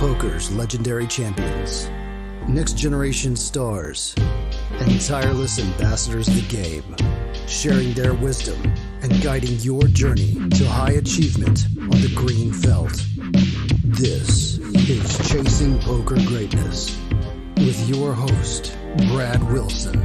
Poker's legendary champions, next generation stars, and tireless ambassadors of the game, sharing their wisdom and guiding your journey to high achievement on the green felt. This is Chasing Poker Greatness with your host, Brad Wilson.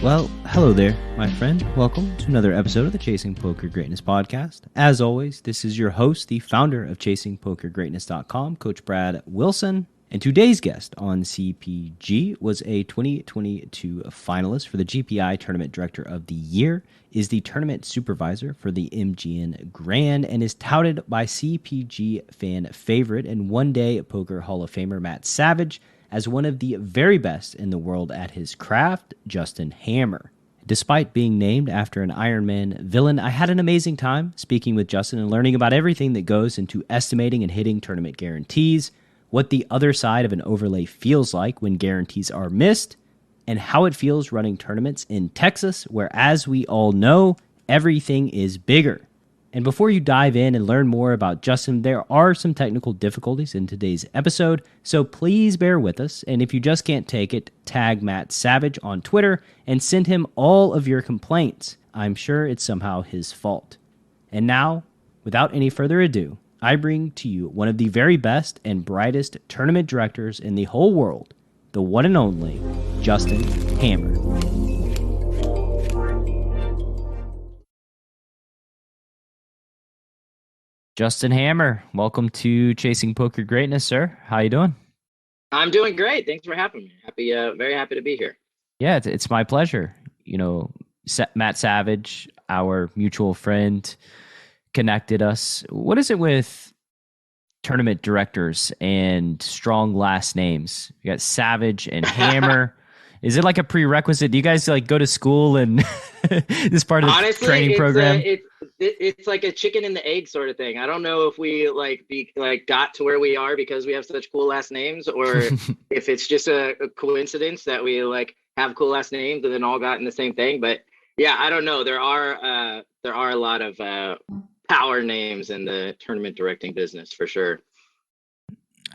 Well, hello there, my friend. Welcome to another episode of the Chasing Poker Greatness podcast. As always, this is your host, the founder of ChasingPokerGreatness.com, Coach Brad Wilson. And today's guest on CPG was a 2022 finalist for the GPI Tournament Director of the Year, is the tournament supervisor for the MGM Grand, and is touted by CPG fan favorite and one-day poker Hall of Famer Matt Savage as one of the very best in the world at his craft, Justin Hammer. Despite being named after an Iron Man villain, I had an amazing time speaking with Justin and learning about everything that goes into estimating and hitting tournament guarantees, what the other side of an overlay feels like when guarantees are missed, and how it feels running tournaments in Texas, where, as we all know, everything is bigger. And before you dive in and learn more about Justin, there are some technical difficulties in today's episode, so please bear with us. And if you just can't take it, tag Matt Savage on Twitter and send him all of your complaints. I'm sure it's somehow his fault. And now, without any further ado, I bring to you one of the very best and brightest tournament directors in the whole world, the one and only Justin Hammer. Justin Hammer, welcome to Chasing Poker Greatness, sir. How you doing? I'm doing great. Thanks for having me. Very happy to be here. Yeah, it's my pleasure. You know, Matt Savage, our mutual friend, connected us. What is it with tournament directors and strong last names? You got Savage and Hammer. Is it like a prerequisite? Do you guys like go to school and this part of the Honestly, training program? It's like a chicken and the egg sort of thing. I don't know if we got to where we are because we have such cool last names, or if it's just a coincidence that we like have cool last names and then all got in the same thing. But yeah, I don't know. There are a lot of power names in the tournament directing business for sure.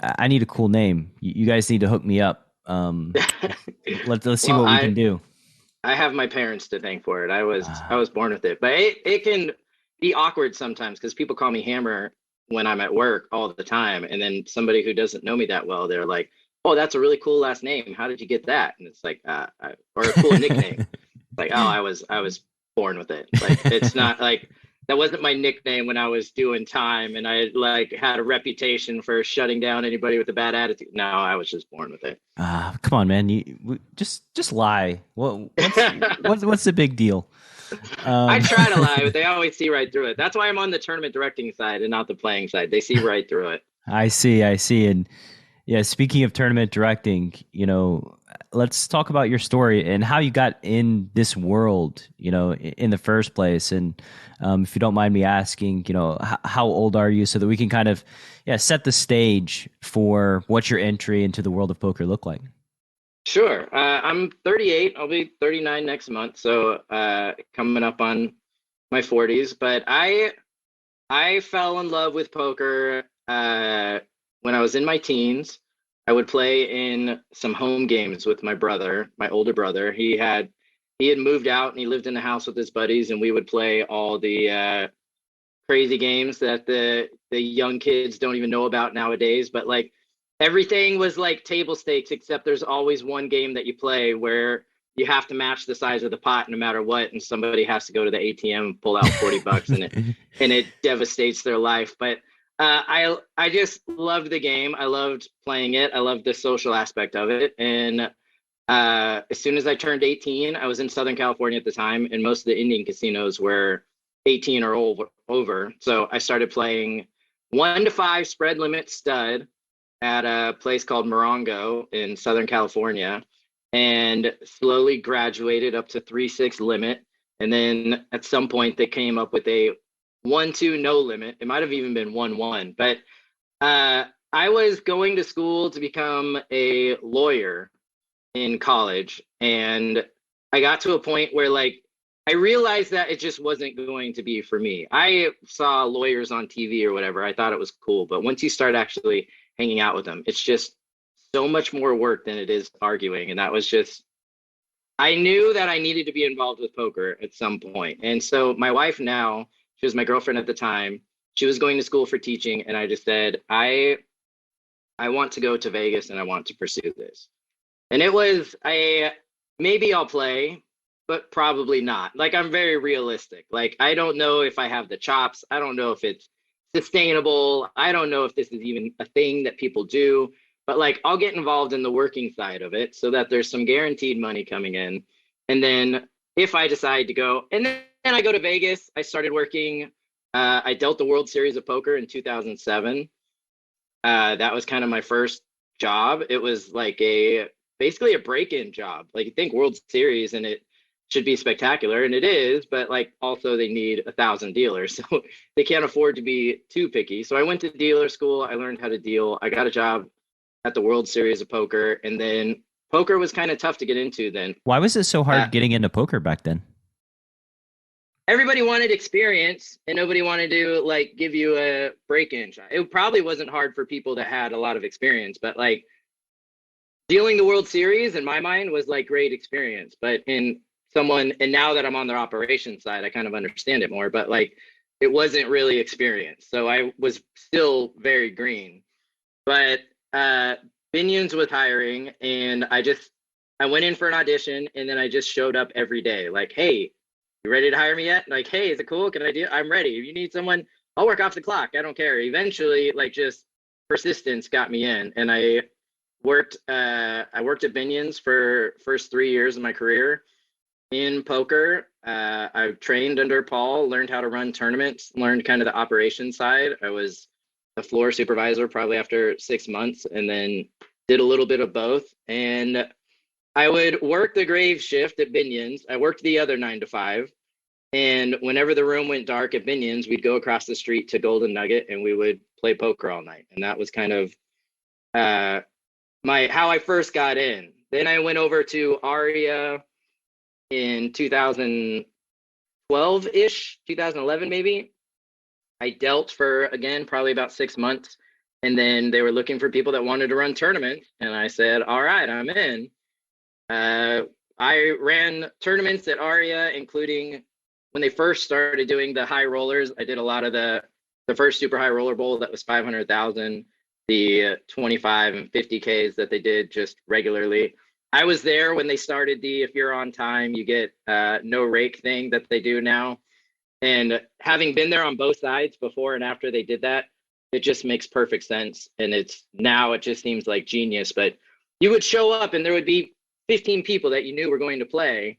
I need a cool name. You guys need to hook me up. Let's see what we can do. I have my parents to thank for it. I was born with it, but it can be awkward sometimes because people call me Hammer when I'm at work all the time, and then somebody who doesn't know me that well, they're like, "Oh, that's a really cool last name. How did you get that?" And it's like, or a cool nickname. It's like, "Oh, I was born with it." Like, it's not like that wasn't my nickname when I was doing time, and I like had a reputation for shutting down anybody with a bad attitude. No, I was just born with it. Come on, man! You just lie. What's the big deal? I try to lie, but they always see right through it. That's why I'm on the tournament directing side and not the playing side. They see right through it. I see. And yeah, speaking of tournament directing, you know, let's talk about your story and how you got in this world, you know, in the first place. And if you don't mind me asking, you know, how old are you, so that we can kind of set the stage for what your entry into the world of poker looked like. Sure. I'm 38. I'll be 39 next month. So coming up on my 40s. But I fell in love with poker when I was in my teens. I would play in some home games with my brother, my older brother. He had moved out and he lived in the house with his buddies, and we would play all the crazy games that the young kids don't even know about nowadays. But like everything was like table stakes, except there's always one game that you play where you have to match the size of the pot no matter what, and somebody has to go to the ATM and pull out $40 and it devastates their life. But I just loved the game. I loved playing it. I loved the social aspect of it. And as soon as I turned 18, I was in Southern California at the time, and most of the Indian casinos were 18 or over. So I started playing 1 to 5 spread limit stud at a place called Morongo in Southern California, and slowly graduated up to 3-6 limit. And then at some point they came up with a 1-2 no limit. It might have even been 1-1, but I was going to school to become a lawyer in college, and I got to a point where like I realized that it just wasn't going to be for me. I saw lawyers on TV or whatever. I thought it was cool, but once you start actually hanging out with them, it's just so much more work than it is arguing. And that was just, I knew that I needed to be involved with poker at some point. And so my wife now, she was my girlfriend at the time. She was going to school for teaching, and I just said, I want to go to Vegas and I want to pursue this. And it was maybe I'll play, but probably not. Like, I'm very realistic. Like, I don't know if I have the chops. I don't know if it's sustainable. I don't know if this is even a thing that people do. But like, I'll get involved in the working side of it so that there's some guaranteed money coming in. And then if I decide to go, and then I go to Vegas, I started working. I dealt the World Series of Poker in 2007. That was kind of my first job. It was like basically a break-in job. Like, you think World Series and it should be spectacular, and it is, but like also they need 1,000 dealers, so they can't afford to be too picky. So I went to dealer school. I learned how to deal. I got a job at the World Series of Poker, and then poker was kind of tough to get into then. Why was it so hard getting into poker back then? Everybody wanted experience, and nobody wanted to like give you a break-in shot. It probably wasn't hard for people that had a lot of experience, but like dealing the World Series in my mind was like great experience. But and now that I'm on their operations side, I kind of understand it more, but like it wasn't really experience. So I was still very green. But Binions was hiring, and I went in for an audition, and then I just showed up every day. Like, hey, you ready to hire me yet? Like, hey, is it cool? Can I do? I'm ready. If you need someone, I'll work off the clock. I don't care. Eventually, like, just persistence got me in, and I worked at Binions for first 3 years of my career in poker. I trained under Paul, learned how to run tournaments, learned kind of the operations side. I was a floor supervisor probably after 6 months, and then did a little bit of both. And I would work the grave shift at Binions. I worked the other 9 to 5. And whenever the room went dark at Binions, we'd go across the street to Golden Nugget and we would play poker all night. And that was kind of how I first got in. Then I went over to Aria in 2012-ish, 2011 maybe. I dealt for, again, probably about 6 months. And then they were looking for people that wanted to run tournaments. And I said, all right, I'm in. I ran tournaments at Aria, including when they first started doing the high rollers. I did a lot of the first super high roller bowl that was 500,000, the 25 and 50Ks that they did just regularly. I was there when they started if you're on time, you get no rake thing that they do now. And having been there on both sides before and after they did that, it just makes perfect sense. And it just seems like genius. But you would show up and there would be 15 people that you knew were going to play,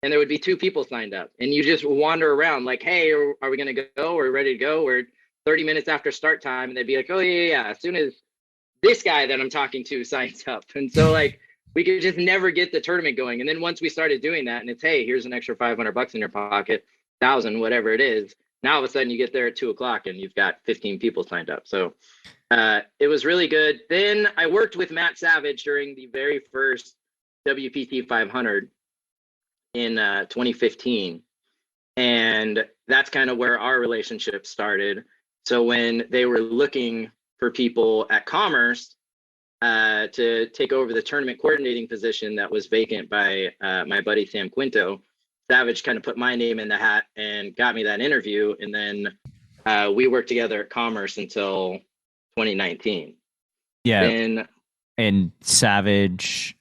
and there would be 2 people signed up, and you just wander around like, hey, are we going to go? Are we ready to go? We're 30 minutes after start time. And they'd be like, oh yeah. As soon as this guy that I'm talking to signs up. And so like, we could just never get the tournament going. And then once we started doing that, and it's, hey, here's an extra $500 in your pocket, 1,000, whatever it is. Now all of a sudden you get there at 2:00 and you've got 15 people signed up. So it was really good. Then I worked with Matt Savage during the very first WPT 500 in 2015. And that's kind of where our relationship started. So when they were looking for people at Commerce to take over the tournament coordinating position that was vacant by my buddy Sam Quinto, Savage kind of put my name in the hat and got me that interview. And then we worked together at Commerce until 2019. Yeah. And Savage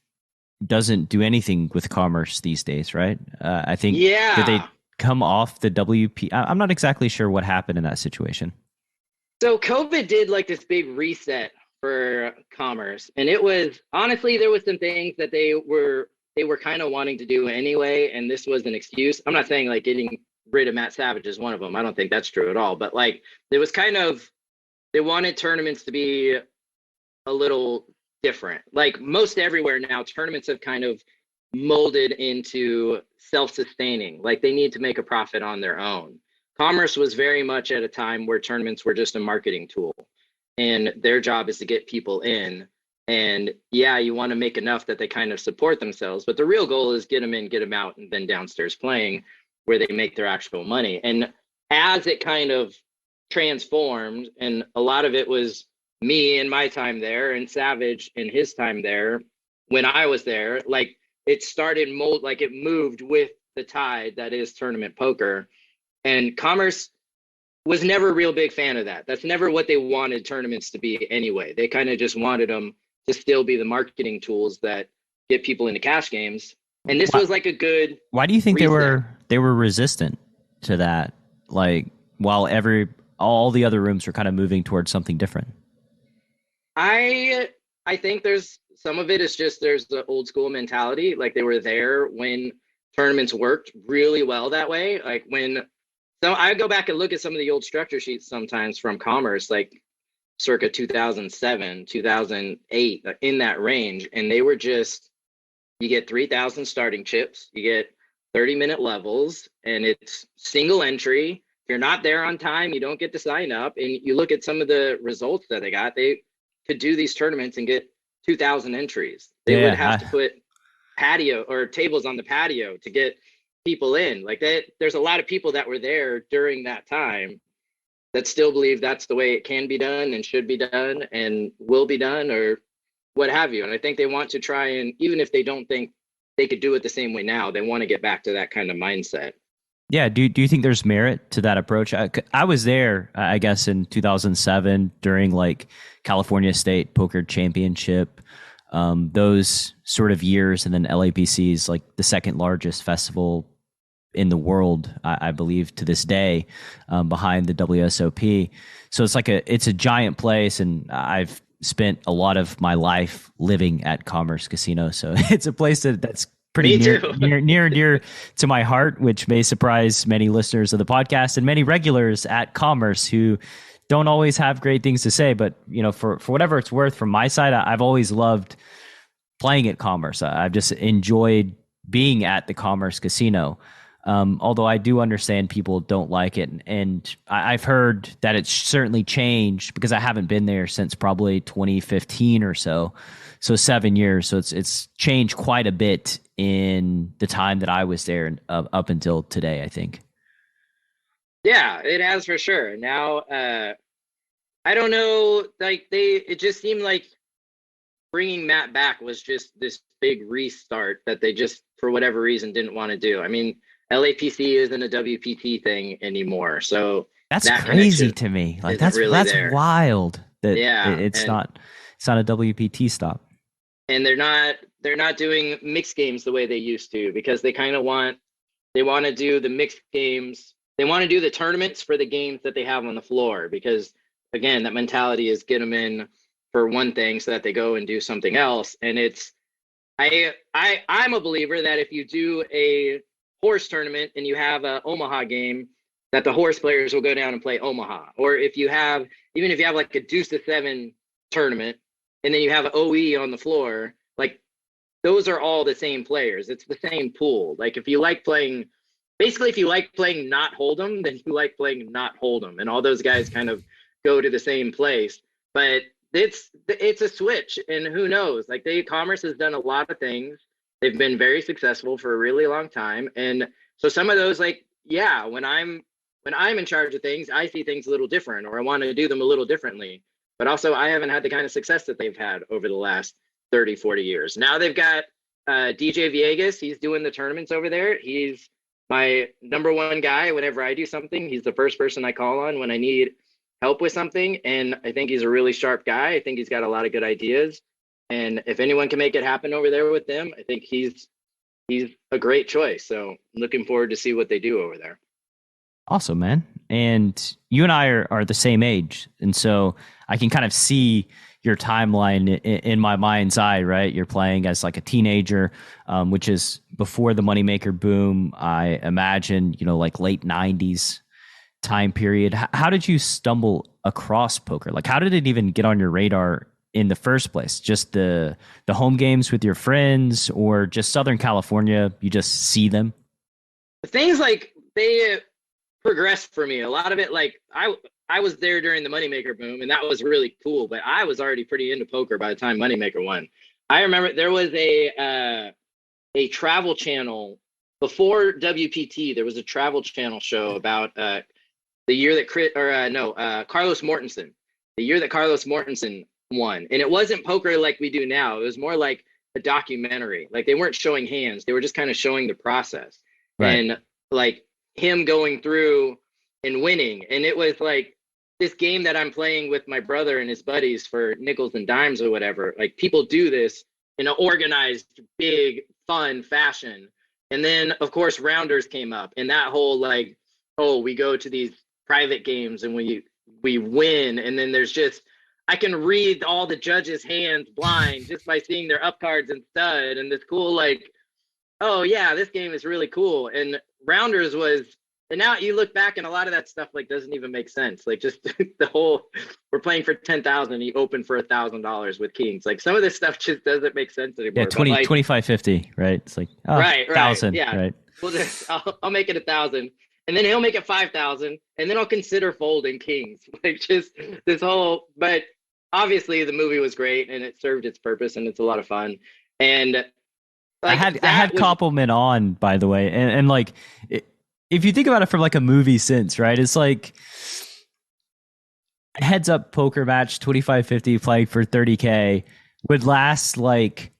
doesn't do anything with Commerce these days, right? I think, yeah. Did they come off the WP? I'm not exactly sure what happened in that situation. So COVID did like this big reset for Commerce. And it was, honestly, there was some things that they were kind of wanting to do anyway. And this was an excuse. I'm not saying like getting rid of Matt Savage is one of them. I don't think that's true at all. But like, it was kind of, they wanted tournaments to be a little different. Like most everywhere now, tournaments have kind of molded into self-sustaining. Like they need to make a profit on their own. Commerce was very much at a time where tournaments were just a marketing tool, and their job is to get people in. And yeah, you want to make enough that they kind of support themselves, but the real goal is get them in, get them out, and then downstairs playing. where they make their actual money. And as it kind of transformed, and a lot of it was me and my time there and Savage and his time there when I was there, like it started like it moved with the tide that is tournament poker. And Commerce was never a real big fan of that. That's never what they wanted tournaments to be anyway. They kind of just wanted them to still be the marketing tools that get people into cash games. And this was like a good. Why do you think reset. they were resistant to that? Like while all the other rooms were kind of moving towards something different. I think there's some of it is just there's the old school mentality. Like they were there when tournaments worked really well that way. Like so I go back and look at some of the old structure sheets sometimes from Commerce, like circa 2007, 2008, in that range. And they were just, you get 3,000 starting chips, you get 30-minute levels, and it's single entry. If you're not there on time, you don't get to sign up. And you look at some of the results that they got, they could do these tournaments and get 2,000 entries. They would have to put patio or tables on the patio to get people in. Like that, there's a lot of people that were there during that time that still believe that's the way it can be done and should be done and will be done or what have you. And I think they want to try, and even if they don't think they could do it the same way now, they want to get back to that kind of mindset. Yeah. Do you think there's merit to that approach? I was there, I guess, in 2007 during like California State Poker Championship, those sort of years. And then LAPC is like the second largest festival in the world, I believe, to this day, behind the WSOP. So it's a giant place. And I've spent a lot of my life living at Commerce Casino. So it's a place that's pretty near to my heart, which may surprise many listeners of the podcast and many regulars at Commerce who don't always have great things to say. But, you know, for whatever it's worth, from my side, I've always loved playing at Commerce. I've just enjoyed being at the Commerce Casino. Although I do understand people don't like it. And I've heard that it's certainly changed because I haven't been there since probably 2015 or so. So 7 years. So it's changed quite a bit in the time that I was there up until today, I think. Yeah, it has for sure. Now, I don't know, like it just seemed like bringing Matt back was just this big restart that they just, for whatever reason, didn't want to do. I mean, LAPC isn't a WPT thing anymore. So that's crazy to me. Like that's wild that it's not a WPT stop. And they're not doing mixed games the way they used to, because they kind of want to do the mixed games. They want to do the tournaments for the games that they have on the floor, because again, that mentality is get them in for one thing so that they go and do something else. And it's, I'm a believer that if you do a horse tournament and you have a Omaha game, that the horse players will go down and play Omaha. Or even if you have like a deuce to seven tournament and then you have an OE on the floor, like those are all the same players. It's the same pool. Like if you like playing not Hold'em, then you like playing not Hold'em, and all those guys kind of go to the same place. But it's a switch, and who knows? Like Commerce has done a lot of things. They've been very successful for a really long time. And so some of those, like, yeah, when I'm in charge of things, I see things a little different, or I want to do them a little differently. But also I haven't had the kind of success that they've had over the last 30, 40 years. Now they've got DJ Viegas. He's doing the tournaments over there. He's my number one guy. Whenever I do something, he's the first person I call on when I need help with something. And I think he's a really sharp guy. I think he's got a lot of good ideas. And if anyone can make it happen over there with them, I think he's a great choice. So I'm looking forward to see what they do over there. Awesome, man. And you and I are the same age. And so I can kind of see your timeline in my mind's eye, right? You're playing as like a teenager, which is before the moneymaker boom. I imagine, like late 90s time period. How did you stumble across poker? Like, how did it even get on your radar in the first place? Just the home games with your friends, or just Southern California, you just see them? Things like they progressed for me. A lot of it, like I was there during the moneymaker boom, and that was really cool, but I was already pretty into poker by the time moneymaker won. I remember there was a Travel Channel before WPT, there was a Travel Channel show about the year that Carlos Mortensen, the year that Carlos Mortensen won. And it wasn't poker like we do now. It was more like a documentary. Like they weren't showing hands. They were just kind of showing the process. Right. And like him going through and winning. And it was like this game that I'm playing with my brother and his buddies for nickels and dimes or whatever. Like people do this in an organized, big, fun fashion. And then of course rounders came up, and that whole like, oh, we go to these private games and we win, and then there's just, I can read all the judges' hands blind just by seeing their up cards and stud, and this cool like, oh yeah, this game is really cool. And rounders was, and now you look back and a lot of that stuff like doesn't even make sense. Like just the whole, we're playing for 10,000, you open for $1,000 with kings. Like some of this stuff just doesn't make sense anymore. Yeah, 20, like, 25.50, right? It's like, oh, right, 1,000, yeah. right? Well, I'll make it 1,000, and then he'll make it 5,000, and then I'll consider folding kings. Like just this whole, but obviously the movie was great and it served its purpose and it's a lot of fun. And like I had Koppelman on, by the way, and like if you think about it from like a movie sense, right? It's like a heads up poker match, 25-50 playing for 30K would last like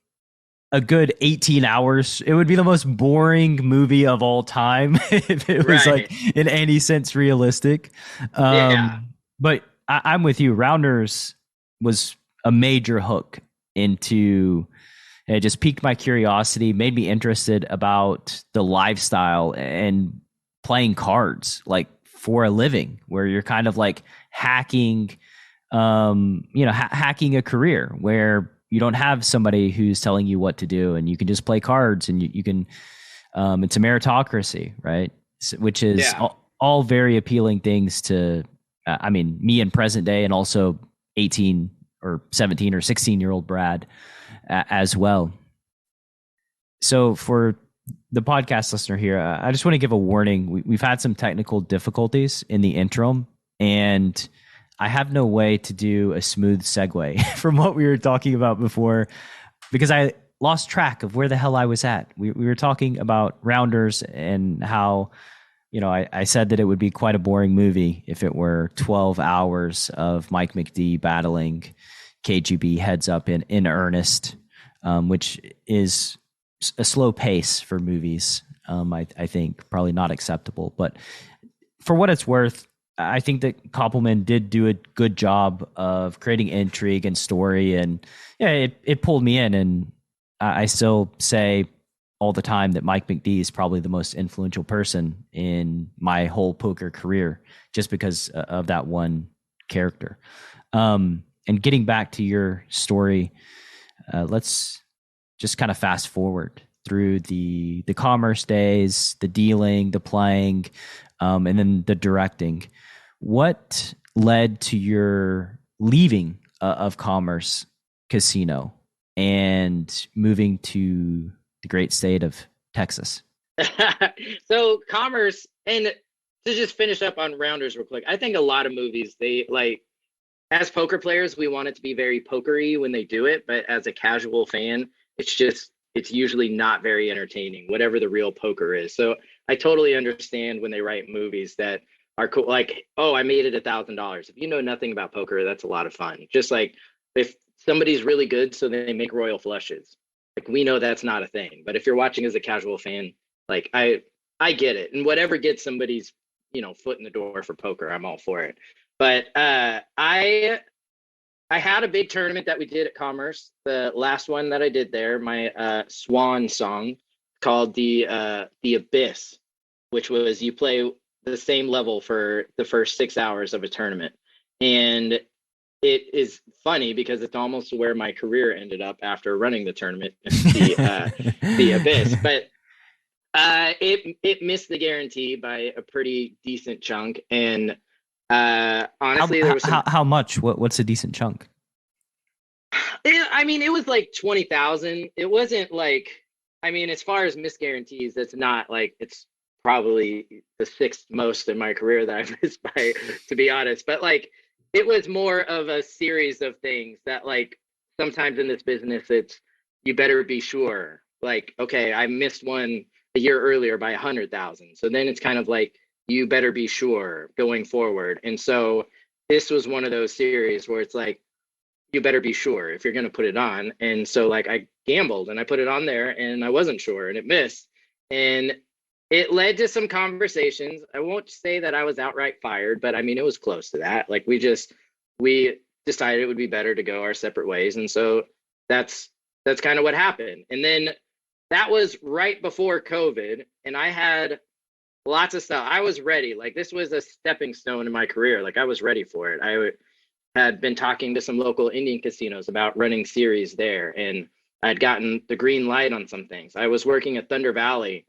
a good 18 hours. It would be the most boring movie of all time if it was like in any sense realistic. But I'm with you. Rounders was a major hook into, it just piqued my curiosity, made me interested about the lifestyle and playing cards like for a living, where you're kind of like hacking, hacking a career where you don't have somebody who's telling you what to do, and you can just play cards, and you can, it's a meritocracy, right? Which is all very appealing things to, me in present day, and also 18 or 17 or 16-year-old Brad as well. So for the podcast listener here, I just want to give a warning. We've had some technical difficulties in the interim, and I have no way to do a smooth segue from what we were talking about before, because I lost track of where the hell I was at. We were talking about rounders and how, I said that it would be quite a boring movie if it were 12 hours of Mike McD battling KGB heads up in earnest, which is a slow pace for movies. I think probably not acceptable, but for what it's worth, I think that Koppelman did do a good job of creating intrigue and story, and it pulled me in. And I still say all the time that Mike McD is probably the most influential person in my whole poker career, just because of that one character. And getting back to your story, let's just kind of fast forward through the commerce days, the dealing, the playing, and then the directing. What led to your leaving of Commerce Casino and moving to the great state of Texas? So Commerce, and to just finish up on Rounders real quick, I think a lot of movies, they like, as poker players, we want it to be very pokery when they do it, but as a casual fan, it's usually not very entertaining, whatever the real poker is. So I totally understand when they write movies that are cool, like, oh, I made it $1,000. If you know nothing about poker, that's a lot of fun. Just like if somebody's really good, so they make royal flushes. Like we know that's not a thing. But if you're watching as a casual fan, like I get it. And whatever gets somebody's, foot in the door for poker, I'm all for it. But I had a big tournament that we did at Commerce. The last one that I did there, my swan song, called the Abyss, which was you play the same level for the first 6 hours of a tournament. And it is funny because it's almost where my career ended up after running the tournament, the Abyss. But it missed the guarantee by a pretty decent chunk. And honestly, there was how much? What's a decent chunk? It was like 20,000. It wasn't like, as far as misguarantees, it's not like, it's probably the sixth most in my career that I've missed by, to be honest. But like, it was more of a series of things that, like, sometimes in this business, it's, you better be sure. Like, okay, I missed one. the year earlier by 100,000. So then it's kind of like, you better be sure going forward. And so this was one of those series where it's like, you better be sure if you're going to put it on. And so like I gambled and I put it on there and I wasn't sure and it missed. And it led to some conversations. I won't say that I was outright fired, but I mean, it was close to that. Like we decided it would be better to go our separate ways. And so that's kind of what happened. And then that was right before COVID, and I had lots of stuff. I was ready. Like this was a stepping stone in my career. Like I was ready for it. I had been talking to some local Indian casinos about running series there, and I'd gotten the green light on some things. I was working at Thunder Valley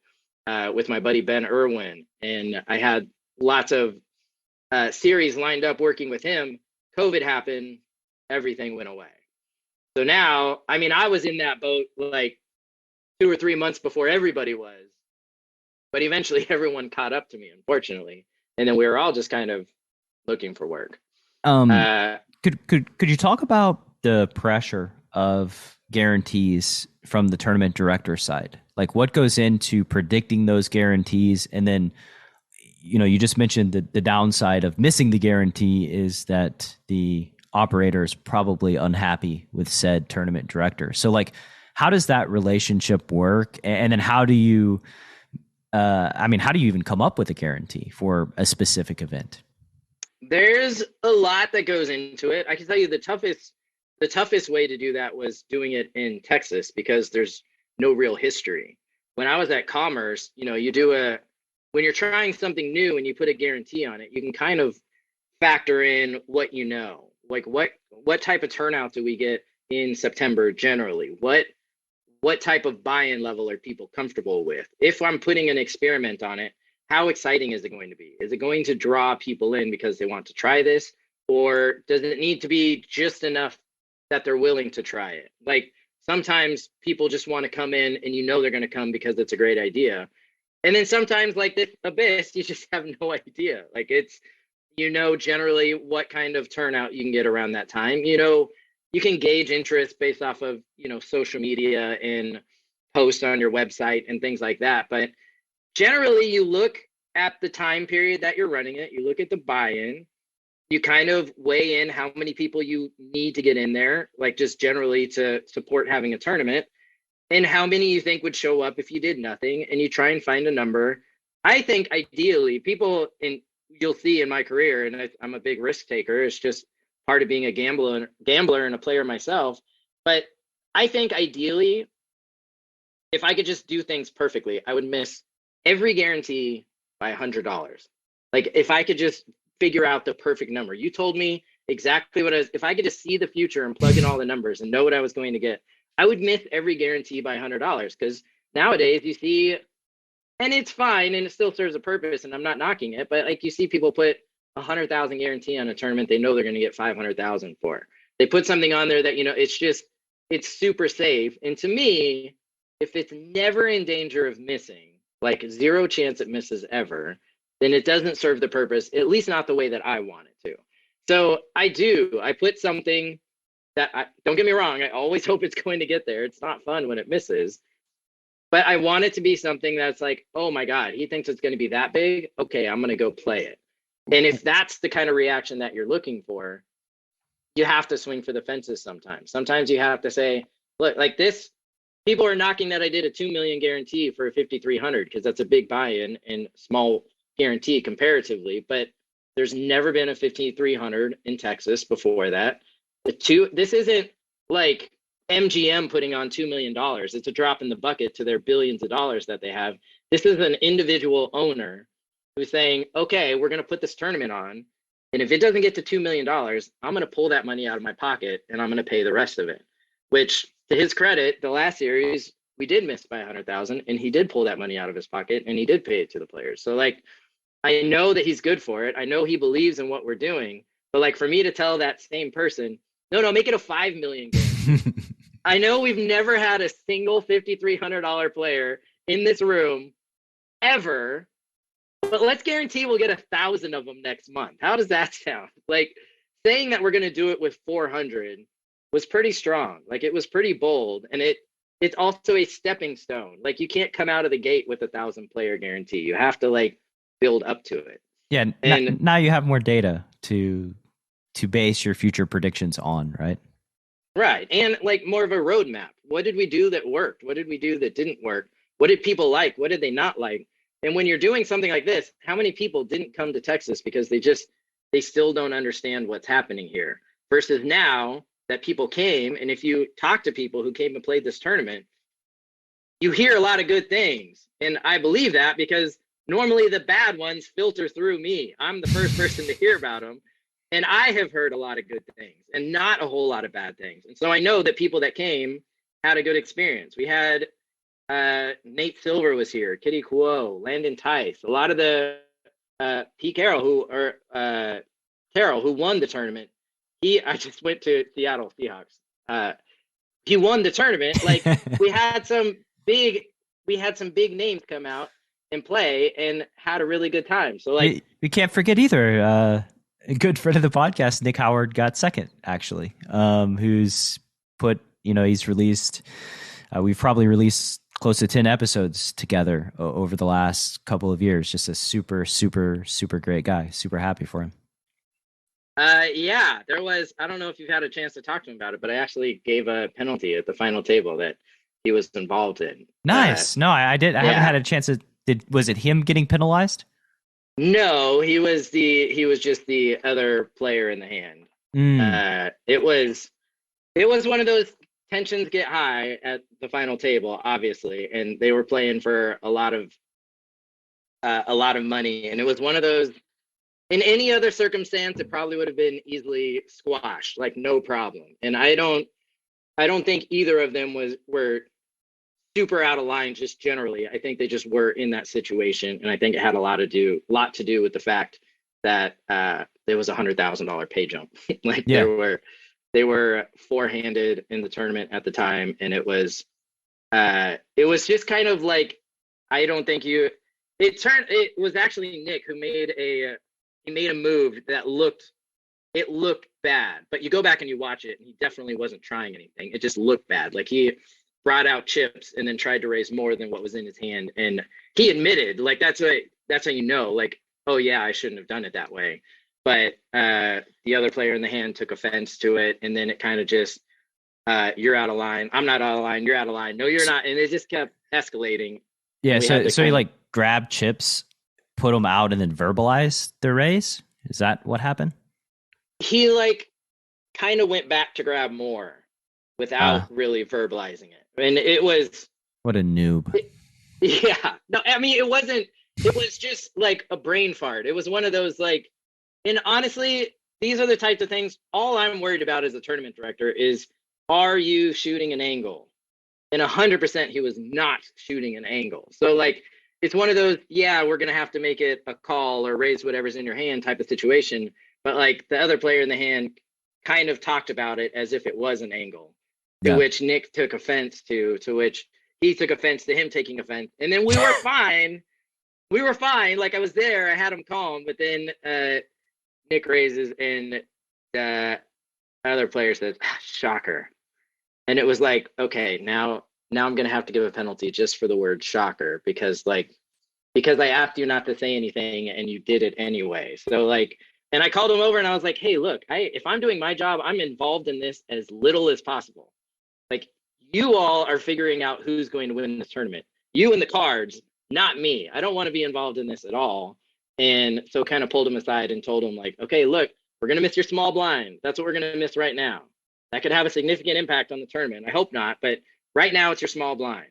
with my buddy Ben Irwin, and I had lots of series lined up working with him. COVID happened, everything went away. So now, I mean, I was in that boat like 2 or 3 months before everybody was, but eventually everyone caught up to me, unfortunately, and then we were all just kind of looking for work. Could you talk about the pressure of guarantees from the tournament director side? Like what goes into predicting those guarantees? And then, you know, you just mentioned that the downside of missing the guarantee is that the operator is probably unhappy with said tournament director. So like, how does that relationship work? And then how do you, how do you even come up with a guarantee for a specific event? There's a lot that goes into it. I can tell you the toughest way to do that was doing it in Texas because there's no real history. When I was at Commerce, you know, when you're trying something new and you put a guarantee on it, you can kind of factor in what you know, like what type of turnout do we get in September generally? What type of buy-in level are people comfortable with? If I'm putting an experiment on it, how exciting is it going to be? Is it going to draw people in because they want to try this? Or does it need to be just enough that they're willing to try it? Like sometimes people just want to come in and you know they're going to come because it's a great idea. And then sometimes like this Abyss, you just have no idea. Like it's, you know, generally what kind of turnout you can get around that time. You know, you can gauge interest based off of, you know, social media and posts on your website and things like that. But generally you look at the time period that you're running it, you look at the buy-in, you kind of weigh in how many people you need to get in there, like just generally to support having a tournament, and how many you think would show up if you did nothing, and you try and find a number. I think ideally people, and you'll see in my career, and I'm a big risk taker, it's just part of being a gambler and a player myself. But I think ideally, if I could just do things perfectly, I would miss every guarantee by $100. Like if I could just figure out the perfect number. You told me exactly what if I could just see the future and plug in all the numbers and know what I was going to get, I would miss every guarantee by $100. Because nowadays you see, and it's fine and it still serves a purpose and I'm not knocking it, but like you see people put 100,000 guarantee on a tournament they know they're going to get 500,000 for. They put something on there that, you know, it's super safe. And to me, if it's never in danger of missing, like 0 chance it misses ever, then it doesn't serve the purpose, at least not the way that I want it to. So I put something that don't get me wrong, I always hope it's going to get there. It's not fun when it misses, but I want it to be something that's like, oh my God, he thinks it's going to be that big. Okay, I'm going to go play it. And if that's the kind of reaction that you're looking for, you have to swing for the fences sometimes. Sometimes you have to say, look, like this, people are knocking that I did a 2 million guarantee for a 5,300 because that's a big buy-in and small guarantee comparatively, but there's never been a 5,300 in Texas before that. This isn't like MGM putting on $2 million. It's a drop in the bucket to their billions of dollars that they have. This is an individual owner who's saying, okay, we're going to put this tournament on. And if it doesn't get to $2 million, I'm going to pull that money out of my pocket and I'm going to pay the rest of it, which to his credit, the last series, we did miss by 100,000 and he did pull that money out of his pocket and he did pay it to the players. So like, I know that he's good for it. I know he believes in what we're doing, but like for me to tell that same person, no, make it a 5 million game. I know we've never had a single $5,300 player in this room ever, but let's guarantee we'll get 1,000 of them next month. How does that sound? Like saying that we're going to do it with 400 was pretty strong. Like it was pretty bold, and it's also a stepping stone. Like you can't come out of the gate with 1,000 player guarantee. You have to like build up to it. Yeah, And now you have more data to base your future predictions on, right? right. And like more of a roadmap. What did we do that worked? What did we do that didn't work? What did people like? What did they not like? And when you're doing something like this, how many people didn't come to Texas because they still don't understand what's happening here? Versus now that people came, and if you talk to people who came and played this tournament, you hear a lot of good things. And I believe that because normally the bad ones filter through me. I'm the first person to hear about them. And I have heard a lot of good things and not a whole lot of bad things. And so I know that people that came had a good experience. We had Nate Silver was here, Kitty Kuo, Landon Tice, a lot of the Pete Carroll who won the tournament. I just went to Seattle Seahawks. He won the tournament. Like we had some big names come out and play and had a really good time. So like we can't forget either. A good friend of the podcast, Nick Howard, got second actually. Who's put, he's released. We've probably released close to 10 episodes together over the last couple of years. Just a super, super, super great guy. Super happy for him. Yeah, there was, I don't know if you've had a chance to talk to him about it, but I actually gave a penalty at the final table that he was involved in. Nice. No, I did. I haven't had a chance to, was it him getting penalized? No, he was just the other player in the hand. It was one of those tensions get high at the final table, obviously, and they were playing for a lot of money, and it was one of those. In any other circumstance, it probably would have been easily squashed, like no problem. And I don't think either of them were super out of line just generally. I think they just were in that situation, and I think it had a lot to do with the fact that there was $100,000 pay jump. Like they were four-handed in the tournament at the time, and it was just kind of like, I don't think it was actually Nick who made a move that looked bad, but you go back and you watch it and he definitely wasn't trying anything. It just looked bad. Like he brought out chips and then tried to raise more than what was in his hand, and he admitted, like, that's how you know, like, oh yeah, I shouldn't have done it that way. But the other player in the hand took offense to it, and then it kind of just you're out of line, I'm not out of line, you're out of line, no you're not, and it just kept escalating. Yeah, so he like grabbed chips, put them out, and then verbalized the raise? Is that what happened? He like kind of went back to grab more without really verbalizing it. And it was... What a noob. Yeah. No, I mean, it was just like a brain fart. It was one of those like, and honestly, these are the types of things, all I'm worried about as a tournament director is, are you shooting an angle? And 100% he was not shooting an angle. So like, it's one of those, yeah, we're going to have to make it a call or raise whatever's in your hand type of situation. But like the other player in the hand kind of talked about it as if it was an angle, to which Nick took offense to which he took offense to him taking offense. And then we were fine. We were fine. Like I was there, I had him calm, but then Nick raises and the other player says, shocker. And it was like, okay, now I'm going to have to give a penalty just for the word shocker, because I asked you not to say anything and you did it anyway. So like, and I called him over and I was like, hey, look, if I'm doing my job, I'm involved in this as little as possible. Like, you all are figuring out who's going to win this tournament. You and the cards, not me. I don't want to be involved in this at all. And so kind of pulled him aside and told him like, okay, look, we're going to miss your small blind. That's what we're going to miss right now. That could have a significant impact on the tournament. I hope not, but right now it's your small blind.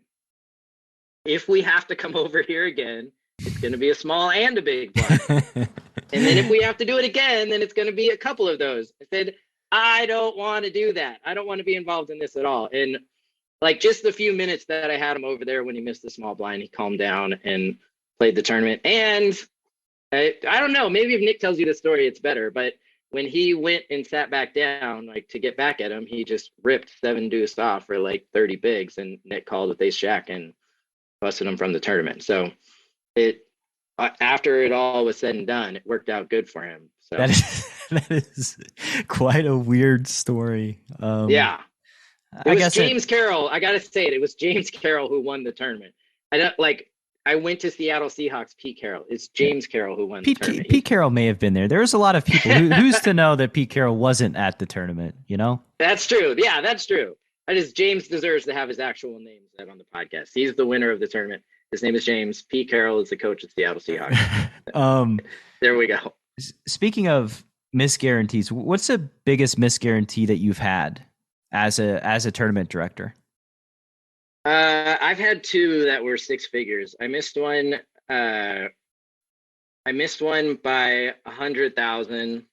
If we have to come over here again, it's going to be a small and a big blind. And then if we have to do it again, then it's going to be a couple of those. I said, I don't want to do that. I don't want to be involved in this at all. And like just the few minutes that I had him over there when he missed the small blind, he calmed down and played the tournament. And I don't know, maybe if Nick tells you the story, it's better. But when he went and sat back down, like to get back at him, he just ripped 7 deuce off for like 30 bigs, and Nick called with ace jack and busted him from the tournament. So after it all was said and done, it worked out good for him. So that is quite a weird story. Yeah. It I was guess James Carroll. I gotta say it. It was James Carroll who won the tournament. I don't like. I went to Seattle Seahawks. Pete Carroll. It's yeah. James Carroll who won the tournament. Pete Carroll may have been there. There's a lot of people who's to know that Pete Carroll wasn't at the tournament, you know? That's true. Yeah, that's true. James deserves to have his actual name said on the podcast. He's the winner of the tournament. His name is James. Pete Carroll is the coach of Seattle Seahawks. There we go. Speaking of misguarantees, what's the biggest misguarantee that you've had as a tournament director? I've had two that were six figures. I missed one. I missed one by 100,000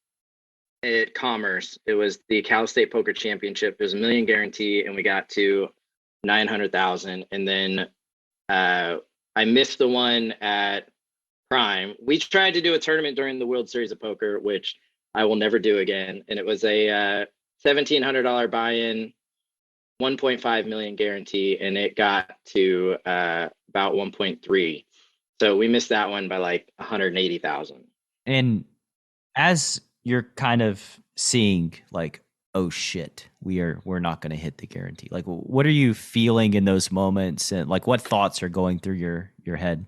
at Commerce. It was the Cal State Poker Championship. It was $1 million guarantee, and we got to 900,000. And then I missed the one at Prime. We tried to do a tournament during the World Series of Poker, which I will never do again. And it was a $1,700 buy-in, 1.5 million guarantee, and it got to about 1.3. So we missed that one by like 180,000. And as you're kind of seeing like, oh shit, we're not going to hit the guarantee. Like, what are you feeling in those moments, and like what thoughts are going through your head?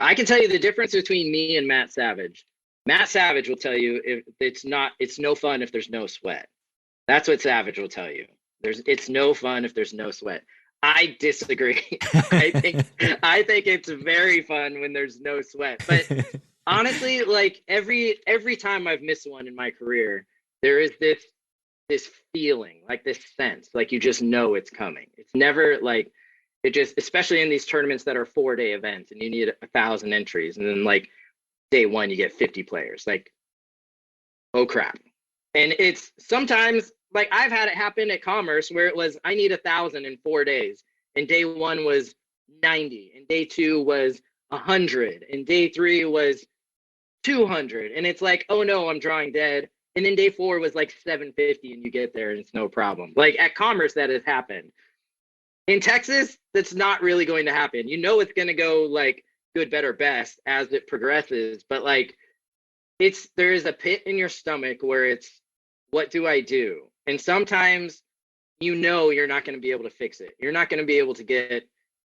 I can tell you the difference between me and Matt Savage. Matt Savage will tell you if it's no fun if there's no sweat. That's what Savage will tell you. It's no fun if there's no sweat. I disagree. I think it's very fun when there's no sweat. But honestly, like every time I've missed one in my career, there is this feeling, like this sense, like you just know it's coming. It's never like it just, especially in these tournaments that are 4-day events and you need 1,000 entries, and then like day one you get 50 players. Like, oh crap. And it's sometimes like I've had it happen at Commerce where it was I need 1,000 in 4 days, and day one was 90, and day two was 100, and day three was 200, and it's like, oh no, I'm drawing dead. And then day four was like 750, and you get there and it's no problem. Like at Commerce, that has happened. In Texas, that's not really going to happen. You know, it's going to go like good, better, best as it progresses. But like, there is a pit in your stomach where it's, what do I do? And sometimes, you know, you're not going to be able to fix it. You're not going to be able to get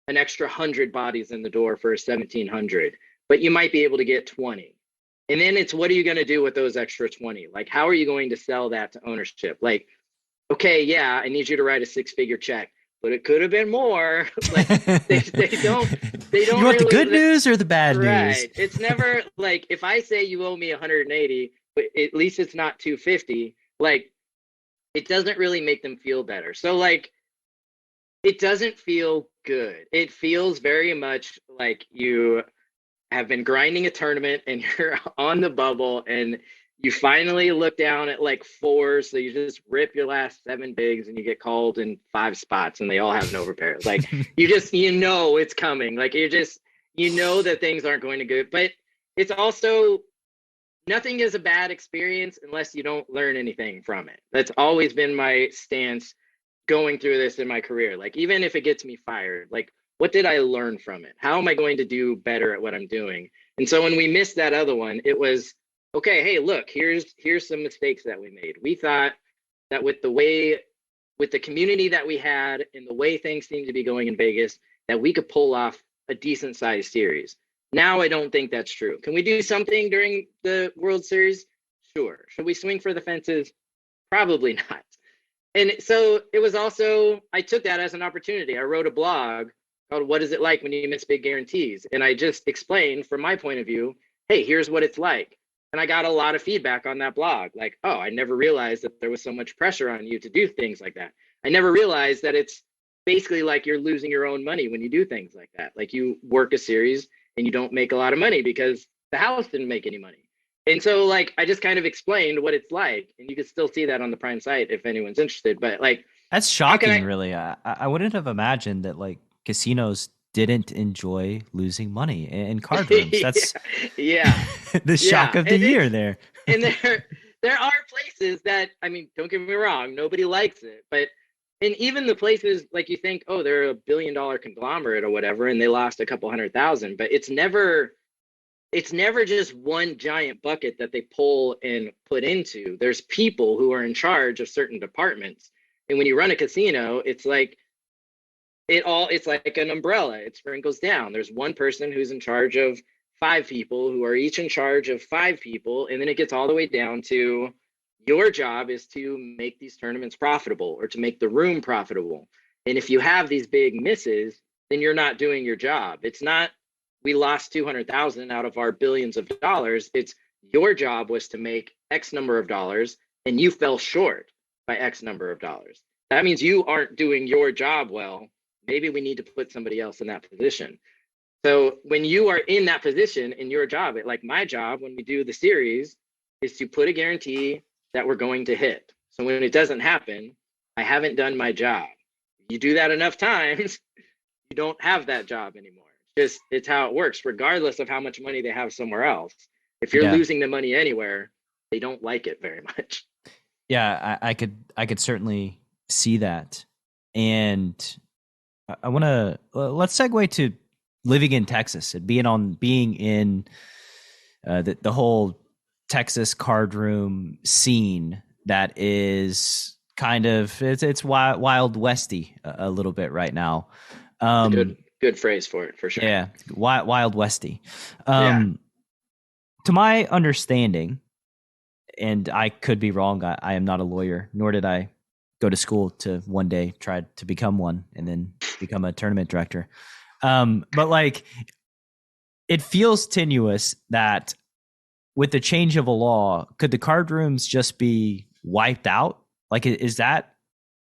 an extra 100 bodies in the door for 1,700, but you might be able to get 20. And then it's, what are you going to do with those extra 20? Like, how are you going to sell that to ownership? Like, okay, yeah, I need you to write a 6-figure check, but it could have been more. Like, they don't. You want the good news or the bad news? Right. It's never like, if I say you owe me 180, but at least it's not 250. Like, it doesn't really make them feel better. So like, it doesn't feel good. It feels very much like you have been grinding a tournament and you're on the bubble and you finally look down at like 4, so you just rip your last 7 bigs and you get called in 5 spots and they all have no repairs. Like you know it's coming. Like you know that things aren't going to go. But it's also, nothing is a bad experience unless you don't learn anything from it. That's always been my stance going through this in my career. Like, even if it gets me fired, like, what did I learn from it? How am I going to do better at what I'm doing? And so when we missed that other one, it was, okay, hey, look, here's some mistakes that we made. We thought that with the community that we had and the way things seemed to be going in Vegas, that we could pull off a decent sized series. Now I don't think that's true. Can we do something during the World Series? Sure. Should we swing for the fences? Probably not. And so it was also, I took that as an opportunity. I wrote a blog called What Is It Like When You Miss Big Guarantees? And I just explained from my point of view, hey, here's what it's like. And I got a lot of feedback on that blog. Like, oh, I never realized that there was so much pressure on you to do things like that. I never realized that it's basically like you're losing your own money when you do things like that. Like, you work a series and you don't make a lot of money because the house didn't make any money. And so like, I just kind of explained what it's like, and you can still see that on the Prime site if anyone's interested. But like, that's shocking, really. I wouldn't have imagined that like casinos didn't enjoy losing money in card rooms. That's yeah. the shock of the year there. And there are places that, I mean, don't get me wrong, nobody likes it, but and even the places like you think, oh, they're a $1 billion conglomerate or whatever, and they lost a couple 100,000, but it's never just one giant bucket that they pull and put into. There's people who are in charge of certain departments, And when you run a casino, it's like it's like an umbrella. It sprinkles down. There's one person who's in charge of 5 people who are each in charge of 5 people. And then it gets all the way down to your job is to make these tournaments profitable or to make the room profitable. And if you have these big misses, then you're not doing your job. It's not, we lost 200,000 out of our billions of dollars. It's your job was to make X number of dollars and you fell short by X number of dollars. That means you aren't doing your job well. Maybe we need to put somebody else in that position. So when you are in that position in your job, like my job when we do the series is to put a guarantee that we're going to hit. So when it doesn't happen, I haven't done my job. You do that enough times, you don't have that job anymore. It's how it works, regardless of how much money they have somewhere else. If you're losing the money anywhere, they don't like it very much. Yeah, I could certainly see that. And I want to let's segue to living in Texas and being in the whole Texas card room scene that is kind of it's wild westy a little bit right now. Good phrase for it, for sure. Yeah, wild westy. To my understanding, and I could be wrong, I am not a lawyer, nor did I go to school to one day try to become one and then become a tournament director. But like, it feels tenuous that with the change of a law, could the card rooms just be wiped out? Like, is that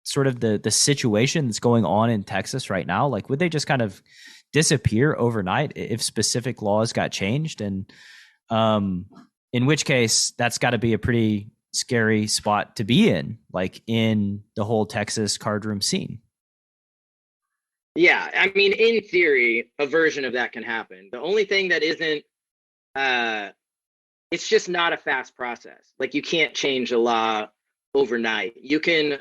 sort of the situation that's going on in Texas right now? Like, would they just kind of disappear overnight if specific laws got changed? And in which case, that's got to be a pretty scary spot to be in, like in the whole Texas card room scene. Yeah, I mean, in theory, a version of that can happen. The only thing that isn't, it's just not a fast process. Like you can't change a law overnight. You can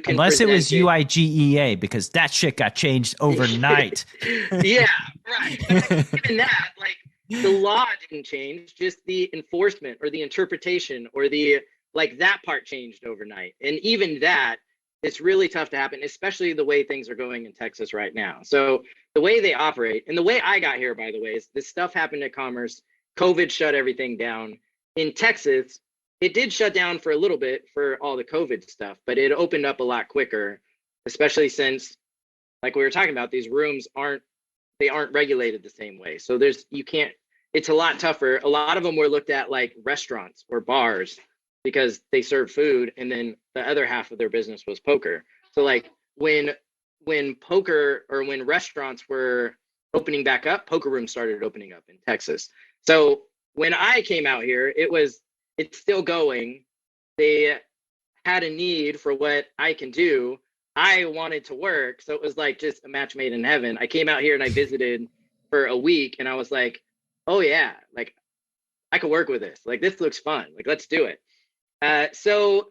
unless it was UIGEA, because that shit got changed overnight. Yeah, right. But even that, like the law didn't change, just the enforcement or the interpretation or that part changed overnight. And even that, it's really tough to happen, especially the way things are going in Texas right now. So the way they operate, and the way I got here, by the way, is this stuff happened at Commerce. COVID shut everything down. In Texas, it did shut down for a little bit for all the COVID stuff, but it opened up a lot quicker, especially since, like we were talking about, these rooms aren't regulated the same way. So it's a lot tougher. A lot of them were looked at like restaurants or bars because they serve food, and then the other half of their business was poker. So like when poker or when restaurants were opening back up, poker rooms started opening up in Texas. So when I came out here, it's still going. They had a need for what I can do. I wanted to work, so it was like just a match made in heaven. I came out here and I visited for a week, and I was like, oh yeah, like I could work with this. Like this looks fun. Like let's do it. So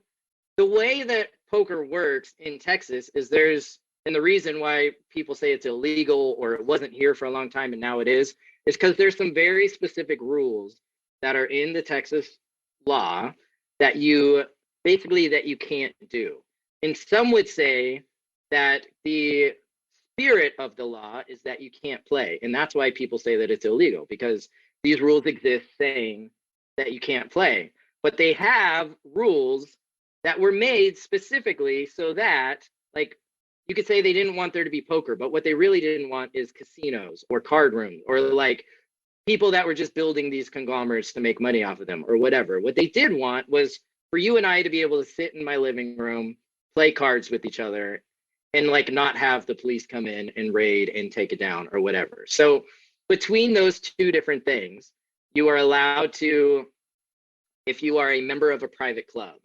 the way that poker works in Texas is and the reason why people say it's illegal or it wasn't here for a long time and now it is because there's some very specific rules that are in the Texas law that you can't do. And some would say that the spirit of the law is that you can't play. And that's why people say that it's illegal, because these rules exist saying that you can't play. But they have rules that were made specifically so that, like, you could say they didn't want there to be poker, but what they really didn't want is casinos or card rooms or like people that were just building these conglomerates to make money off of them or whatever. What they did want was for you and I to be able to sit in my living room, play cards with each other, and like not have the police come in and raid and take it down or whatever. So between those two different things, you are allowed to, if you are a member of a private club,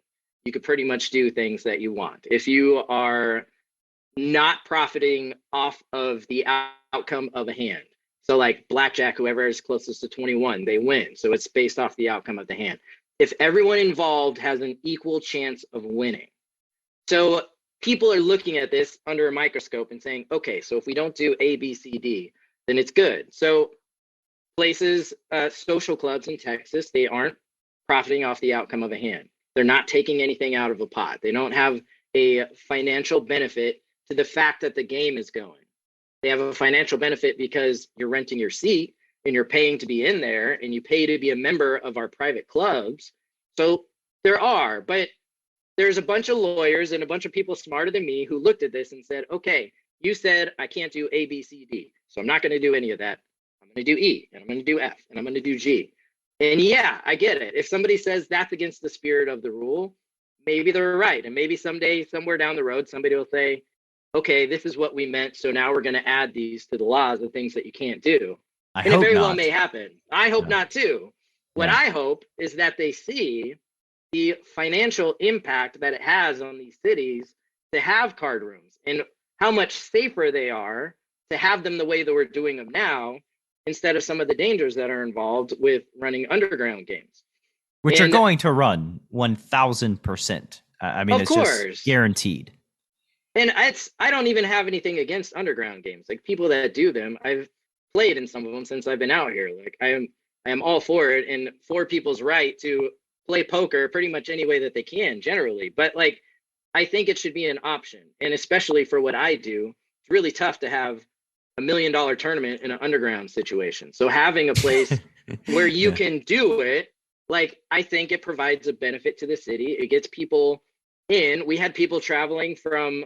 you could pretty much do things that you want. If you are not profiting off of the outcome of a hand, so like blackjack, whoever is closest to 21, they win. So it's based off the outcome of the hand. If everyone involved has an equal chance of winning. So people are looking at this under a microscope and saying, okay, so if we don't do A, B, C, D, then it's good. So places, social clubs in Texas, they aren't profiting off the outcome of a hand. They're not taking anything out of a pot. They don't have a financial benefit to the fact that the game is going. They have a financial benefit because you're renting your seat and you're paying to be in there and you pay to be a member of our private clubs. So but there's a bunch of lawyers and a bunch of people smarter than me who looked at this and said, okay, you said I can't do A, B, C, D. So I'm not going to do any of that. I'm going to do E, and I'm going to do F, and I'm going to do G. And yeah, I get it. If somebody says that's against the spirit of the rule, maybe they're right. And maybe someday, somewhere down the road, somebody will say, okay, this is what we meant. So now we're going to add these to the laws of things that you can't do. And it very well may happen. I hope not too. What I hope is that they see the financial impact that it has on these cities to have card rooms and how much safer they are to have them the way that we're doing them now, instead of some of the dangers that are involved with running underground games. Which are going to run 1,000%. I mean, it's just guaranteed. And I don't even have anything against underground games. Like, people that do them, I've played in some of them since I've been out here. Like, I am all for it, and for people's right to play poker pretty much any way that they can, generally. But like, I think it should be an option. And especially for what I do, it's really tough to have $1 million tournament in an underground situation. So having a place where you can do it, like, I think it provides a benefit to the city. It gets people in. We had people traveling from,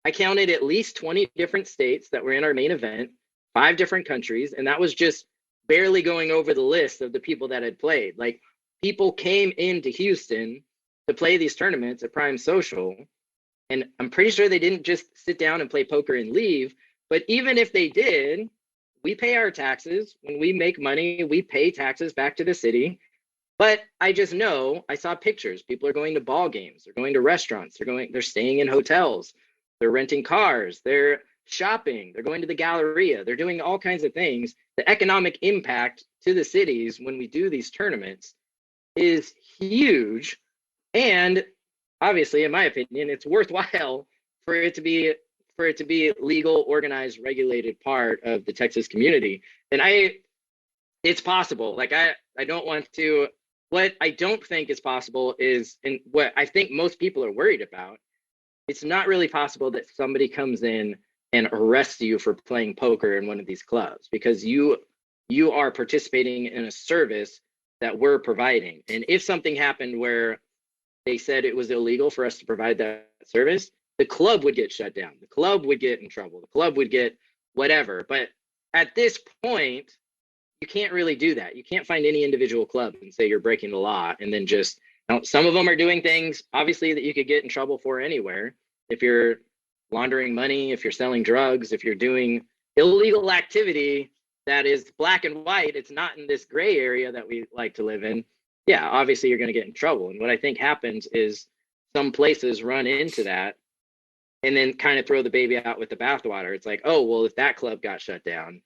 I counted at least 20 different states that were in our main event, 5 different countries. And that was just barely going over the list of the people that had played. Like, people came into Houston to play these tournaments at Prime Social. And I'm pretty sure they didn't just sit down and play poker and leave. But even if they did, we pay our taxes. When we make money, we pay taxes back to the city. But I just know, I saw pictures. People are going to ball games. They're going to restaurants. They're staying in hotels. They're renting cars. They're shopping. They're going to the Galleria. They're doing all kinds of things. The economic impact to the cities when we do these tournaments is huge. And obviously, in my opinion, it's worthwhile for it to be legal, organized, regulated part of the Texas community. And it's possible. Like, I don't want to, what I don't think is possible is, and what I think most people are worried about, it's not really possible that somebody comes in and arrests you for playing poker in one of these clubs, because you are participating in a service that we're providing. And if something happened where they said it was illegal for us to provide that service, the club would get shut down. The club would get in trouble. The club would get whatever. But at this point, you can't really do that. You can't find any individual club and say you're breaking the law and then just, now, some of them are doing things, obviously, that you could get in trouble for anywhere. If you're laundering money, if you're selling drugs, if you're doing illegal activity that is black and white, it's not in this gray area that we like to live in. Yeah, obviously you're going to get in trouble. And what I think happens is some places run into that and then kind of throw the baby out with the bathwater. It's like, oh, well, if that club got shut down,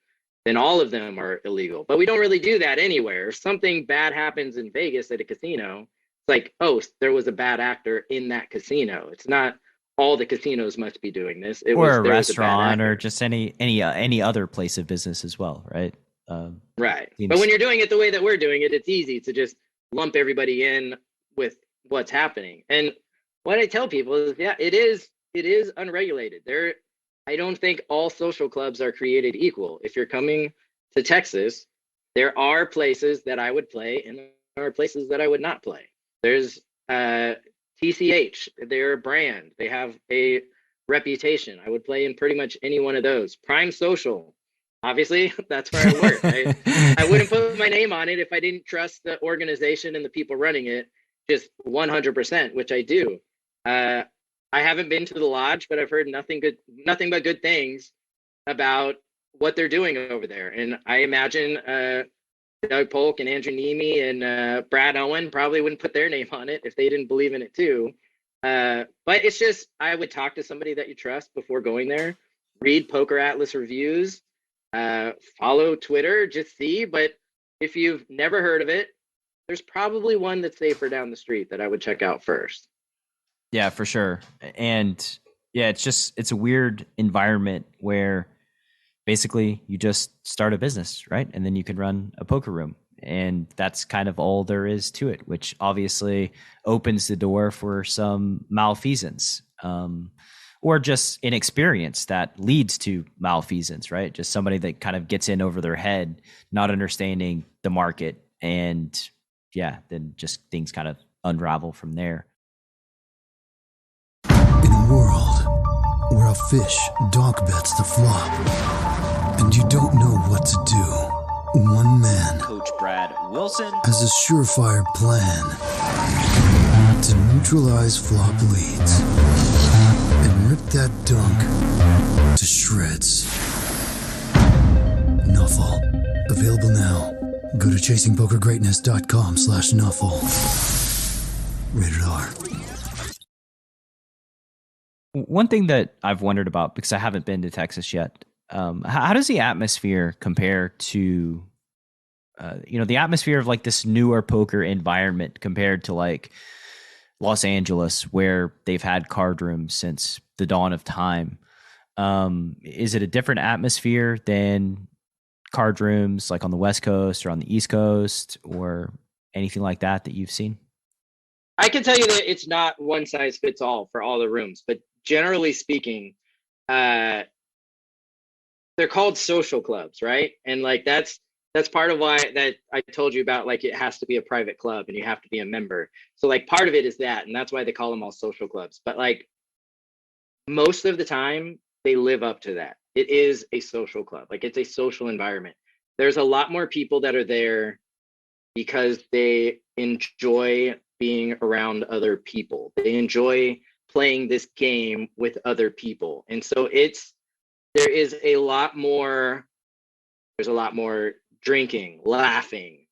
then all of them are illegal. But we don't really do that anywhere. If something bad happens in Vegas at a casino, it's like, oh, there was a bad actor in that casino. It's not all the casinos must be doing this. Or a restaurant, or just any other place of business as well, right? Right. But when you're doing it the way that we're doing it, it's easy to just lump everybody in with what's happening. And what I tell people is, yeah, it is unregulated. I don't think all social clubs are created equal. If you're coming to Texas, there are places that I would play and there are places that I would not play. There's TCH, they're a brand. They have a reputation. I would play in pretty much any one of those. Prime Social, obviously, that's where I work. I wouldn't put my name on it if I didn't trust the organization and the people running it just 100%, which I do. I haven't been to the lodge, but I've heard nothing but good things about what they're doing over there. And I imagine Doug Polk and Andrew Nemi and Brad Owen probably wouldn't put their name on it if they didn't believe in it too. But it's just, I would talk to somebody that you trust before going there, read Poker Atlas reviews, follow Twitter, just see. But if you've never heard of it, there's probably one that's safer down the street that I would check out first. Yeah, for sure. And yeah, it's a weird environment where basically you just start a business, right? And then you can run a poker room. And that's kind of all there is to it, which obviously opens the door for some malfeasance. or just inexperience that leads to malfeasance, right? Just somebody that kind of gets in over their head, not understanding the market, and then just things kind of unravel from there. In a world where a fish donk bets the flop, and you don't know what to do, one man, Coach Brad Wilson, has a surefire plan to neutralize flop leads and rip that dunk to shreds. Nuffle. Available now. Go to chasingpokergreatness.com/nuffle. Rated R. One thing that I've wondered about, because I haven't been to Texas yet, how does the atmosphere compare to, the atmosphere of like this newer poker environment compared to like Los Angeles, where they've had card rooms since the dawn of time? Is it a different atmosphere than card rooms like on the West Coast or on the East Coast or anything like that you've seen? I can tell you that it's not one size fits all for all the rooms, but generally speaking, they're called social clubs, right? And like that's part of why that I told you about, like it has to be a private club and you have to be a member. So like part of it is that, and that's why they call them all social clubs. But like most of the time they live up to that. It is a social club. Like it's a social environment. There's a lot more people that are there because they enjoy being around other people. They enjoy playing this game with other people. And so there's a lot more drinking, laughing,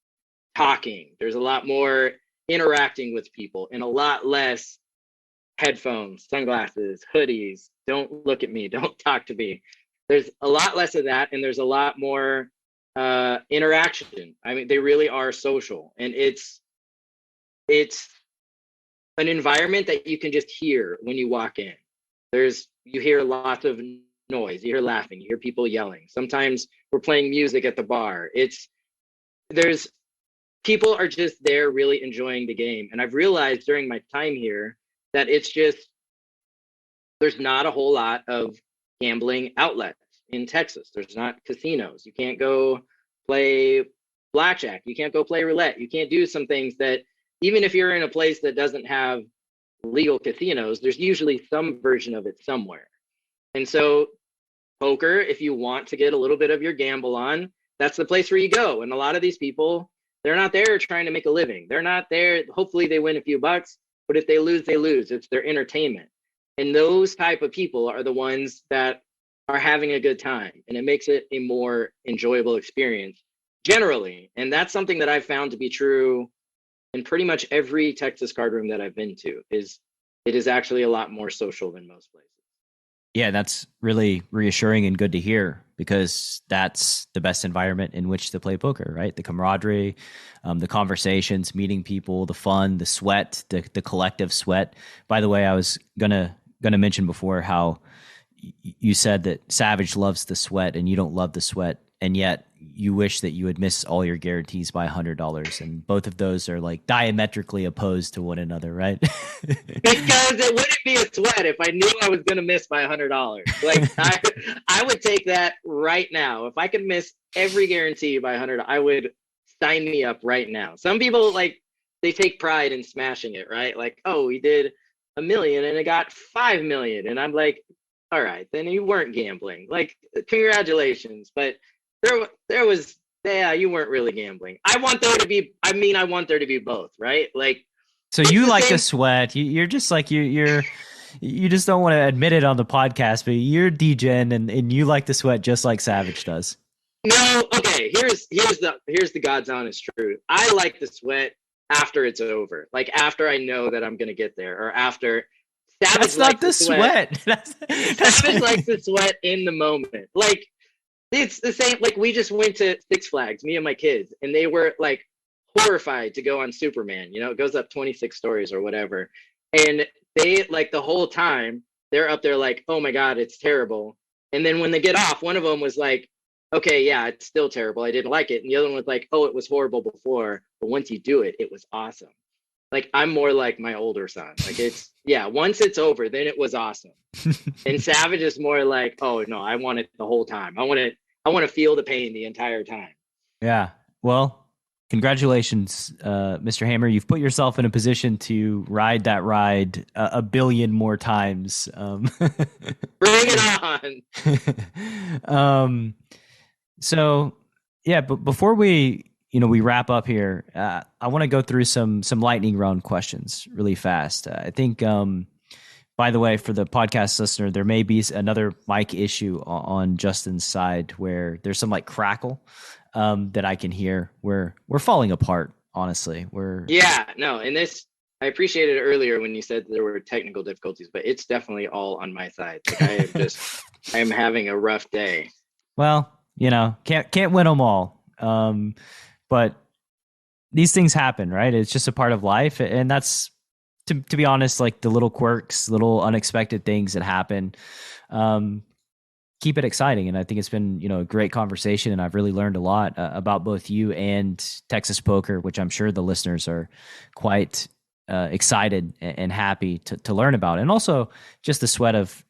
talking. There's a lot more interacting with people and a lot less headphones, sunglasses, hoodies, don't look at me, don't talk to me. There's a lot less of that, and there's a lot more interaction. I mean, they really are social, and it's an environment that you can just hear when you walk in. You hear lots of noise, you hear laughing, you hear people yelling. Sometimes we're playing music at the bar. People are just there really enjoying the game. And I've realized during my time here that there's not a whole lot of gambling outlets in Texas. There's not casinos. You can't go play blackjack. You can't go play roulette. You can't do some things that, even if you're in a place that doesn't have legal casinos, there's usually some version of it somewhere. And so poker, if you want to get a little bit of your gamble on, that's the place where you go. And a lot of these people, they're not there trying to make a living. They're not there. Hopefully they win a few bucks, but if they lose, they lose. It's their entertainment. And those type of people are the ones that are having a good time. And it makes it a more enjoyable experience generally. And that's something that I've found to be true in pretty much every Texas card room that I've been to. It is actually a lot more social than most places. Yeah, that's really reassuring and good to hear, because that's the best environment in which to play poker, right? The camaraderie, the conversations, meeting people, the fun, the sweat, the collective sweat. By the way, I was gonna mention before how you said that Savage loves the sweat and you don't love the sweat, and yet you wish that you would miss all your guarantees by $100, and both of those are like diametrically opposed to one another, right? Because it wouldn't be a sweat if I knew I was going to miss by $100. Like I would take that right now. If I could miss every guarantee by 100, I would sign me up right now. Some people, like, they take pride in smashing it, right? Like, oh, we did $1 million and it got 5 million, and I'm like, all right, then you weren't gambling. Like, congratulations, but there was, yeah, you weren't really gambling. I want there to be both, right? Like, so you like the sweat. You're just like you just don't want to admit it on the podcast, but you're DGen and you like the sweat just like Savage does. No, okay. Here's the God's honest truth. I like the sweat after it's over, like after I know that I'm gonna get there, or after. Savage That's not the sweat. Savage likes the sweat in the moment. Like, it's the same. Like, we just went to Six Flags, me and my kids, and they were like horrified to go on Superman. You know, it goes up 26 stories or whatever. And they, like, the whole time they're up there like, oh my God, it's terrible. And then when they get off, one of them was like, okay, yeah, it's still terrible. I didn't like it. And the other one was like, oh, it was horrible before, but once you do it, it was awesome. like I'm more like my older son. Like once it's over, then it was awesome. And Savage is more like, oh no, I want it the whole time. I want to feel the pain the entire time. Yeah. Well, congratulations, Mr. Hammer. You've put yourself in a position to ride that ride a billion more times. Bring it on. So yeah, but before we wrap up here, I want to go through some lightning round questions really fast. I think, by the way, for the podcast listener, there may be another mic issue on Justin's side where there's some like crackle that I can hear. We're falling apart, honestly. And this, I appreciated it earlier when you said there were technical difficulties, but it's definitely all on my side. Like I am having a rough day. Well, can't win them all. But these things happen, right? It's just a part of life. And that's, to be honest, like the little quirks, little unexpected things that happen, keep it exciting. And I think it's been, a great conversation, and I've really learned a lot about both you and Texas poker, which I'm sure the listeners are quite excited and happy to learn about. And also just the sweat of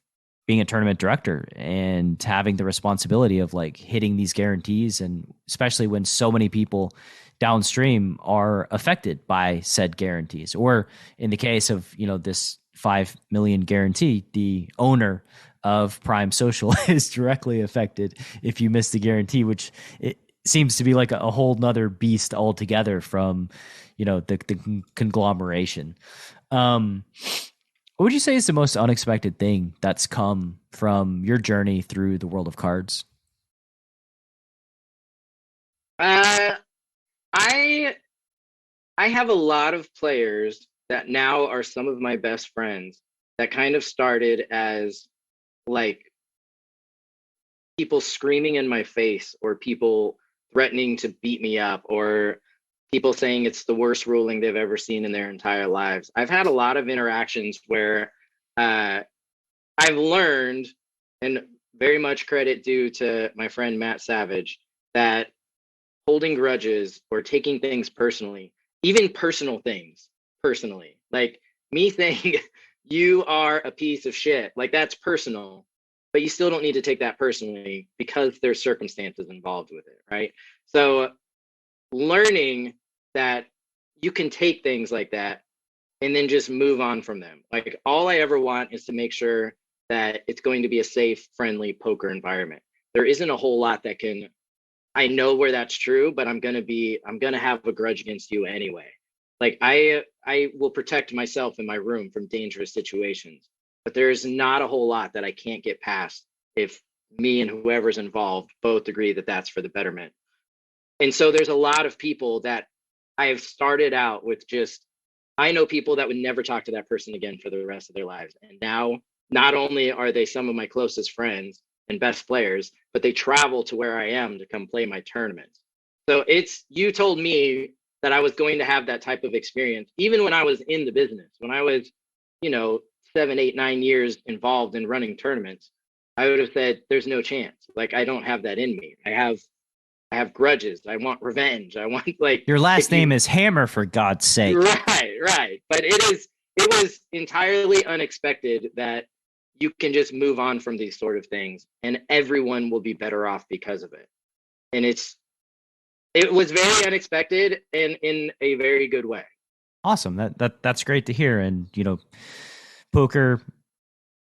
being a tournament director and having the responsibility of like hitting these guarantees, and especially when so many people downstream are affected by said guarantees, or in the case of this 5 million guarantee, the owner of Prime Social is directly affected if you miss the guarantee, which it seems to be like a whole nother beast altogether from the conglomeration. What would you say is the most unexpected thing that's come from your journey through the world of cards? I have a lot of players that now are some of my best friends that kind of started as like people screaming in my face, or people threatening to beat me up, or people saying it's the worst ruling they've ever seen in their entire lives. I've had a lot of interactions where I've learned, and very much credit due to my friend Matt Savage, that holding grudges or taking things personally, even personal things personally, like me saying you are a piece of shit, like that's personal, but you still don't need to take that personally because there's circumstances involved with it, right? So learning that you can take things like that and then just move on from them. Like all I ever want is to make sure that it's going to be a safe, friendly poker environment. There isn't a whole lot that can, I know where that's true, but I'm going to have a grudge against you anyway. Like I will protect myself in my room from dangerous situations, but there's not a whole lot that I can't get past if me and whoever's involved both agree that that's for the betterment. And so there's a lot of people that I have started out with just, I know people that would never talk to that person again for the rest of their lives. And now not only are they some of my closest friends and best players, but they travel to where I am to come play my tournaments. So you told me that I was going to have that type of experience, even when I was in the business, when I was, 7, 8, 9 years involved in running tournaments, I would have said, there's no chance. Like, I don't have that in me. I have grudges. I want revenge. I want like your last name is Hammer, for God's sake. Right. But it was entirely unexpected that you can just move on from these sort of things and everyone will be better off because of it. And it was very unexpected and in a very good way. Awesome. That's great to hear. And, poker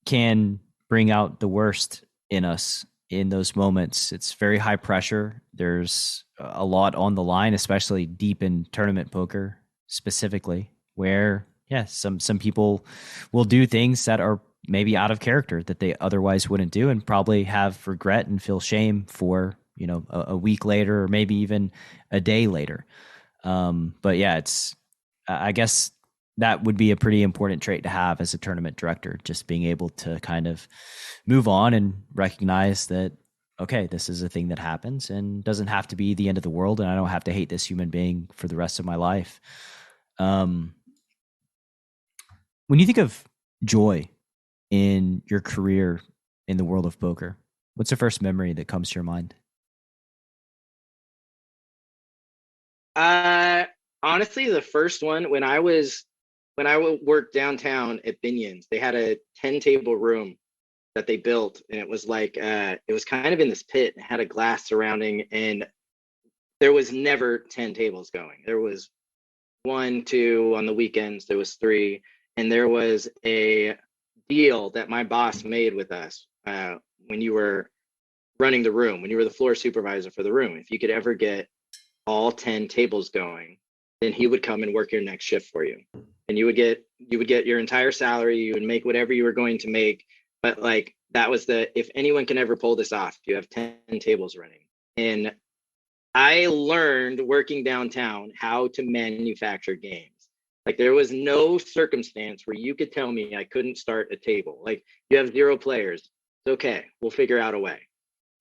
can bring out the worst in us in those moments. It's very high pressure. There's a lot on the line, especially deep in tournament poker specifically, where some people will do things that are maybe out of character that they otherwise wouldn't do, and probably have regret and feel shame for, a week later, or maybe even a day later. But yeah, I guess that would be a pretty important trait to have as a tournament director, just being able to kind of move on and recognize that, okay, this is a thing that happens and doesn't have to be the end of the world, and I don't have to hate this human being for the rest of my life. When you think of joy in your career in the world of poker, what's the first memory that comes to your mind? honestly, the first one when I would work downtown at Binion's, they had a 10 table room that they built, and it was like it was kind of in this pit. It had a glass surrounding, and there was never 10 tables going. There was one, two on the weekends. There was three, and there was a deal that my boss made with us when you were running the room, when you were the floor supervisor for the room. If you could ever get all 10 tables going, then he would come and work your next shift for you. And you would get your entire salary, you would make whatever you were going to make. But like that was if anyone can ever pull this off, you have 10 tables running. And I learned working downtown how to manufacture games. Like there was no circumstance where you could tell me I couldn't start a table. Like you have 0 players. It's okay. We'll figure out a way.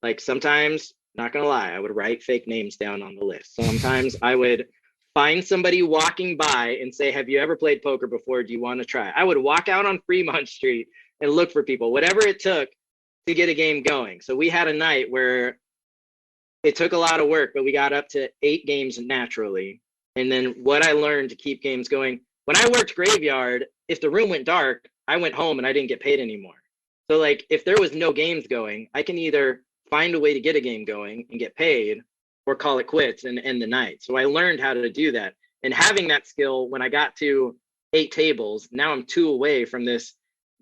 Like sometimes, not gonna lie, I would write fake names down on the list. Sometimes I would find somebody walking by and say, "Have you ever played poker before? Do you want to try?" I would walk out on Fremont Street and look for people, whatever it took to get a game going. So we had a night where it took a lot of work, but we got up to 8 games naturally. And then what I learned to keep games going, when I worked graveyard, if the room went dark, I went home and I didn't get paid anymore. So like if there was no games going, I can either find a way to get a game going and get paid or call it quits and end the night. So I learned how to do that. And having that skill, when I got to 8 tables, now I'm 2 away from this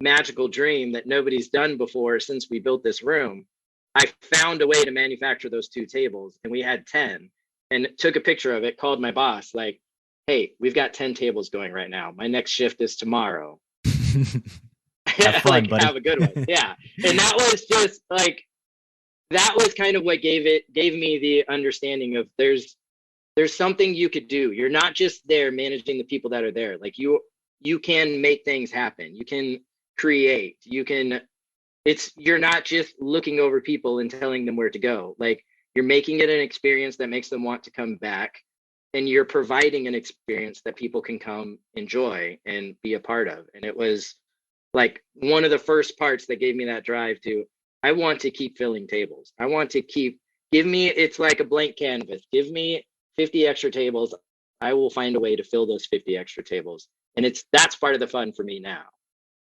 magical dream that nobody's done before since we built this room. I found a way to manufacture those 2 tables, and we had 10, and took a picture of it, called my boss, like, "Hey, we've got 10 tables going right now. My next shift is tomorrow." Have fun, Like, buddy. have a good one. Yeah. And that was just like, that was kind of what gave me the understanding of there's something you could do. You're not just there managing the people that are there. Like you can make things happen. You can create. You're not just looking over people and telling them where to go. Like you're making it an experience that makes them want to come back, and you're providing an experience that people can come enjoy and be a part of. And it was like one of the first parts that gave me that drive to, I want to keep filling tables. I want to give me, it's like a blank canvas. Give me 50 extra tables. I will find a way to fill those 50 extra tables. And that's part of the fun for me now.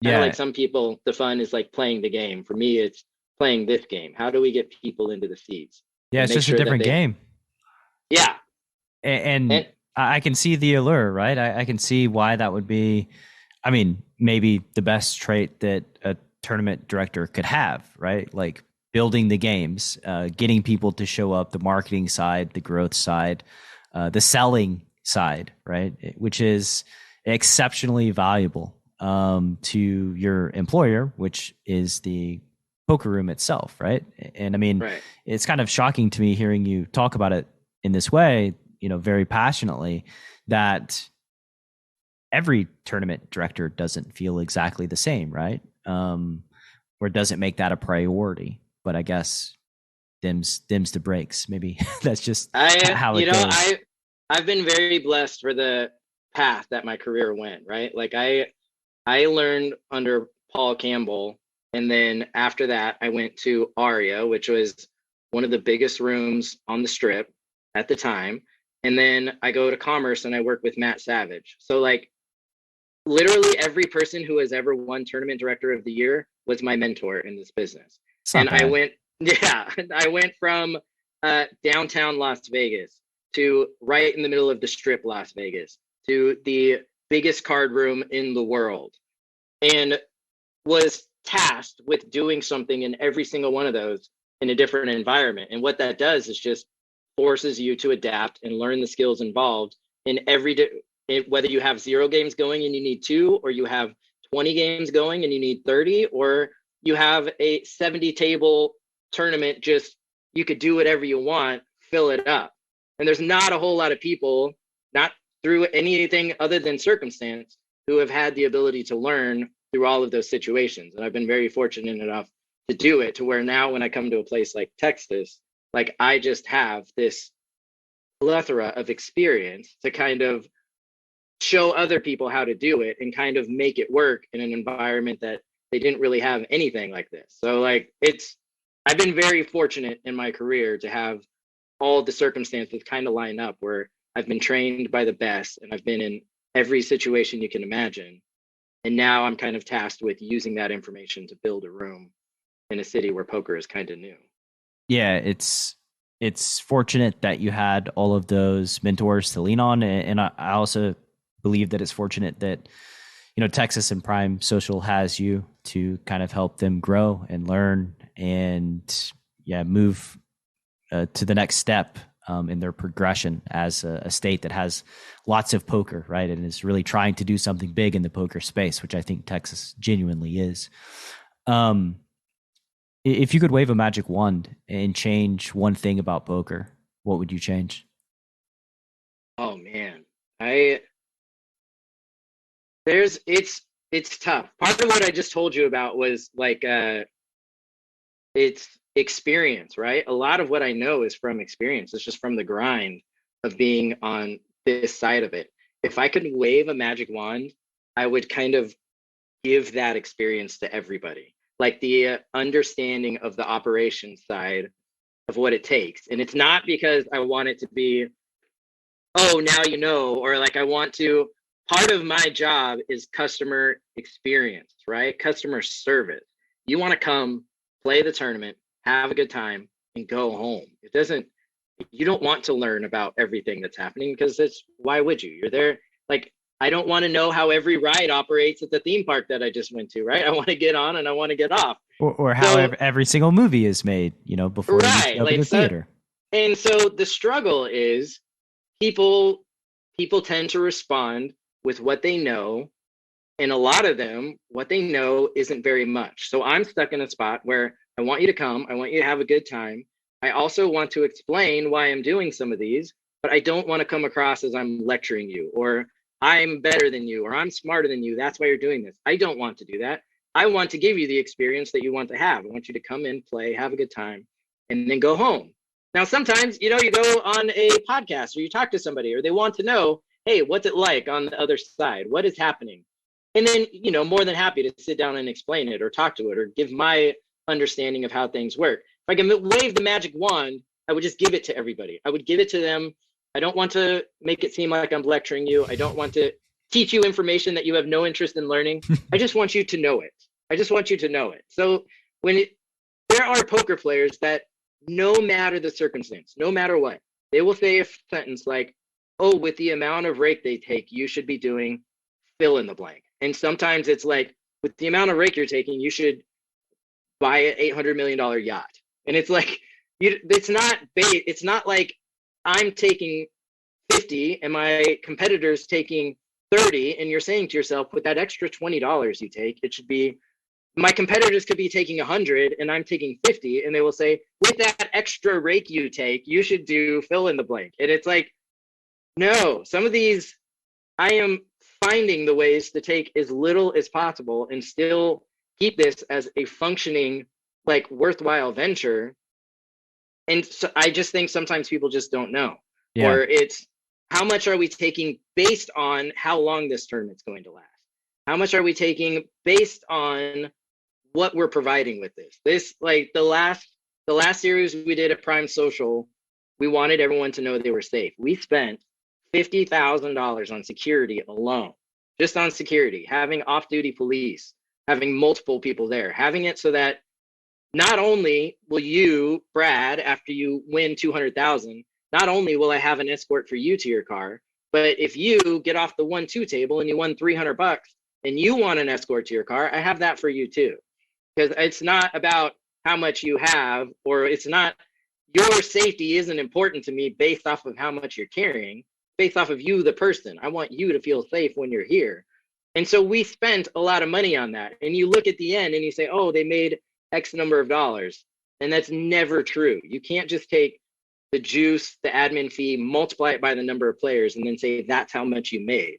Kind of Yeah, like some people, the fun is like playing the game. For me, it's playing this game. How do we get people into the seats yeah, and it's make just a sure that different game. yeah. And And I can see the allure, right? I can see why that would be, I mean, maybe the best trait that a tournament director could have, right? Like building the games, getting people to show up, the marketing side, the growth side, the selling side, right? Which is exceptionally valuable to your employer, which is the poker room itself, right? And I mean, right. it's kind of shocking to me hearing you talk about it in this way, very passionately, that every tournament director doesn't feel exactly the same, right? Or doesn't make that a priority. But I guess them's the breaks. Maybe that's just I, how you it know, goes. I've been very blessed for the path that my career went, right? Like I learned under Paul Campbell, and then after that I went to Aria, which was one of the biggest rooms on the strip at the time. And then I go to Commerce and I work with Matt Savage. So like literally every person who has ever won Tournament Director of the Year was my mentor in this business. It's not And I bad. went, yeah, I went from downtown Las Vegas to right in the middle of the strip, Las Vegas, to the biggest card room in the world, and was tasked with doing something in every single one of those in a different environment. And what that does is just forces you to adapt and learn the skills involved in whether you have 0 games going and you need 2, or you have 20 games going and you need 30, or you have a 70 table tournament, just you could do whatever you want, fill it up. And there's not a whole lot of people, not through anything other than circumstance, who have had the ability to learn through all of those situations. And I've been very fortunate enough to do it, to where now when I come to a place like Texas, like I just have this plethora of experience to kind of show other people how to do it and kind of make it work in an environment that they didn't really have anything like this. So like I've been very fortunate in my career to have all the circumstances kind of line up where I've been trained by the best, and I've been in every situation you can imagine. And now I'm kind of tasked with using that information to build a room in a city where poker is kind of new. Yeah, it's fortunate that you had all of those mentors to lean on, and I also believe that it's fortunate that Texas and Prime Social has you to kind of help them grow and learn and move to the next step in their progression as a state that has lots of poker, right? And is really trying to do something big in the poker space, which I think Texas genuinely is. If you could wave a magic wand and change one thing about poker, what would you change? Oh man, it's tough. Part of what I just told you about was like it's experience, right? A lot of what I know is from experience. It's just from the grind of being on this side of it. If I could wave a magic wand, I would kind of give that experience to everybody, like the understanding of the operations side of what it takes. And it's not because I want it to be, oh, now you know, or like I want to. Part of my job is customer experience, right? Customer service. You want to come, play the tournament, have a good time, and go home. You don't want to learn about everything that's happening because why would you? You're there. Like, I don't want to know how every ride operates at the theme park that I just went to, right? I want to get on and I want to get off. Or how every single movie is made, before you show up at the theater. And so the struggle is people tend to respond with what they know. And a lot of them, what they know isn't very much. So I'm stuck in a spot where I want you to come. I want you to have a good time. I also want to explain why I'm doing some of these, but I don't want to come across as I'm lecturing you or I'm better than you or I'm smarter than you. That's why you're doing this. I don't want to do that. I want to give you the experience that you want to have. I want you to come in, play, have a good time, and then go home. Now, sometimes, you go on a podcast or you talk to somebody or they want to know, hey, what's it like on the other side? What is happening? And then, more than happy to sit down and explain it or talk to it or give my understanding of how things work. If I can wave the magic wand, I would just give it to everybody. I would give it to them. I don't want to make it seem like I'm lecturing you. I don't want to teach you information that you have no interest in learning. I just want you to know it. I just want you to know it. So there are poker players that no matter the circumstance, no matter what, they will say a sentence like, oh, with the amount of rake they take, you should be doing fill in the blank. And sometimes it's like, with the amount of rake you're taking, you should buy an $800 million yacht. And it's like, it's not like I'm taking 50 and my competitor's taking 30, and you're saying to yourself, with that extra $20 you take, it should be, my competitors could be taking 100 and I'm taking 50, and they will say, with that extra rake you take, you should do fill in the blank. And it's like, no, some of these, I am finding the ways to take as little as possible and still keep this as a functioning, like, worthwhile venture. And so I just think sometimes people just don't know. Yeah. Or it's, how much are we taking based on how long this tournament's going to last? How much are we taking based on what we're providing with this? This, like, the last series we did at Prime Social, we wanted everyone to know they were safe. We spent $50,000 on security alone, just on security, having off-duty police, having multiple people there, having it so that not only will you, Brad, after you win 200,000, not only will I have an escort for you to your car, but if you get off the 1-2 table and you won $300 and you want an escort to your car, I have that for you too. Because it's not about how much you have, or it's not, your safety isn't important to me based off of how much you're carrying, based off of you, the person. I want you to feel safe when you're here. And so we spent a lot of money on that. And you look at the end and you say, oh, they made X number of dollars. And that's never true. You can't just take the juice, the admin fee, multiply it by the number of players, and then say that's how much you made,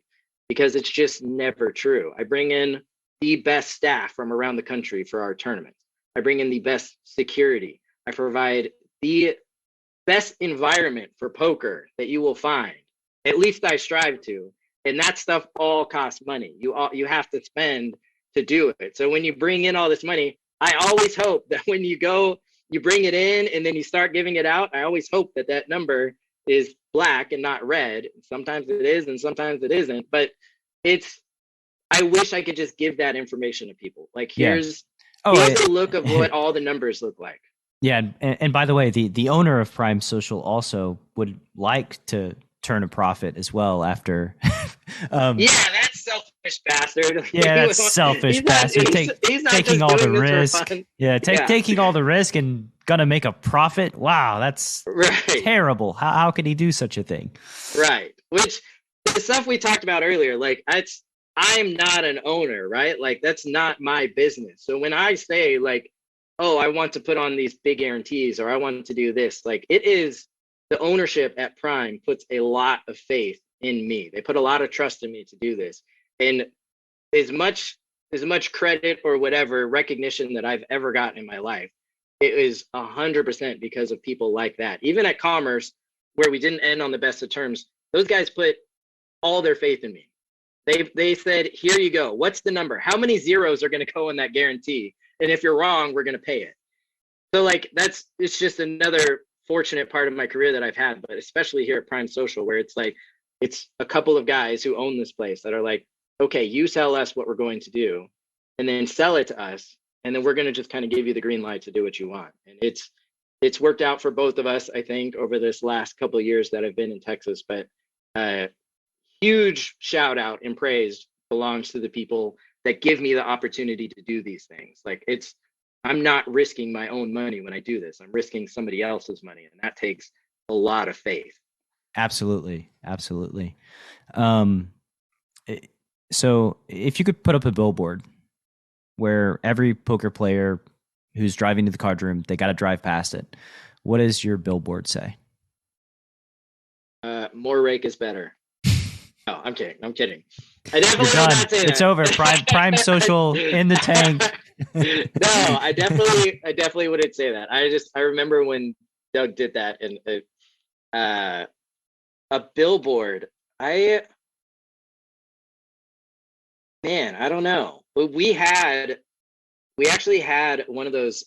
because it's just never true. I bring in the best staff from around the country for our tournaments. I bring in the best security. I provide the best environment for poker that you will find. At least I strive to. And that stuff all costs money. You have to spend to do it. So when you bring in all this money, I always hope that when you go, you bring it in and then you start giving it out, I always hope that that number is black and not red. Sometimes it is and sometimes it isn't, but I wish I could just give that information to people. Like here's a look of what all the numbers look like. Yeah, and by the way, the owner of Prime Social also would like to turn a profit as well after. Yeah, that selfish bastard. Yeah, that selfish bastard. He's not taking just all the doing this for risk. fun. Yeah, taking all the risk and gonna make a profit. Wow, that's terrible. How could he do such a thing? Right. Which the stuff we talked about earlier, like I'm not an owner, right? Like that's not my business. So when I say like, oh, I want to put on these big guarantees or I want to do this, like it is the ownership at Prime puts a lot of faith in me. They put a lot of trust in me to do this. And as much credit or whatever recognition that I've ever gotten in my life, it is 100% because of people like that. Even at Commerce, where we didn't end on the best of terms, those guys put all their faith in me. They said, here you go. What's the number? How many zeros are going to go in that guarantee? And if you're wrong, we're going to pay it. So like it's just another fortunate part of my career that I've had, but especially here at Prime Social, where it's like, it's a couple of guys who own this place that are like, okay, you tell us what we're going to do and then sell it to us. And then we're going to just kind of give you the green light to do what you want. And it's worked out for both of us, I think, over this last couple of years that I've been in Texas. But huge shout out and praise belongs to the people that give me the opportunity to do these things. Like I'm not risking my own money when I do this. I'm risking somebody else's money. And that takes a lot of faith. Absolutely. So if you could put up a billboard where every poker player who's driving to the card room, they got to drive past it, what does your billboard say? More rake is better. No, I'm kidding. I definitely You're done. Not say it's that. over. Prime Social in the tank. No, I definitely wouldn't say that. I remember when Doug did that and a billboard. I don't know. We actually had one of those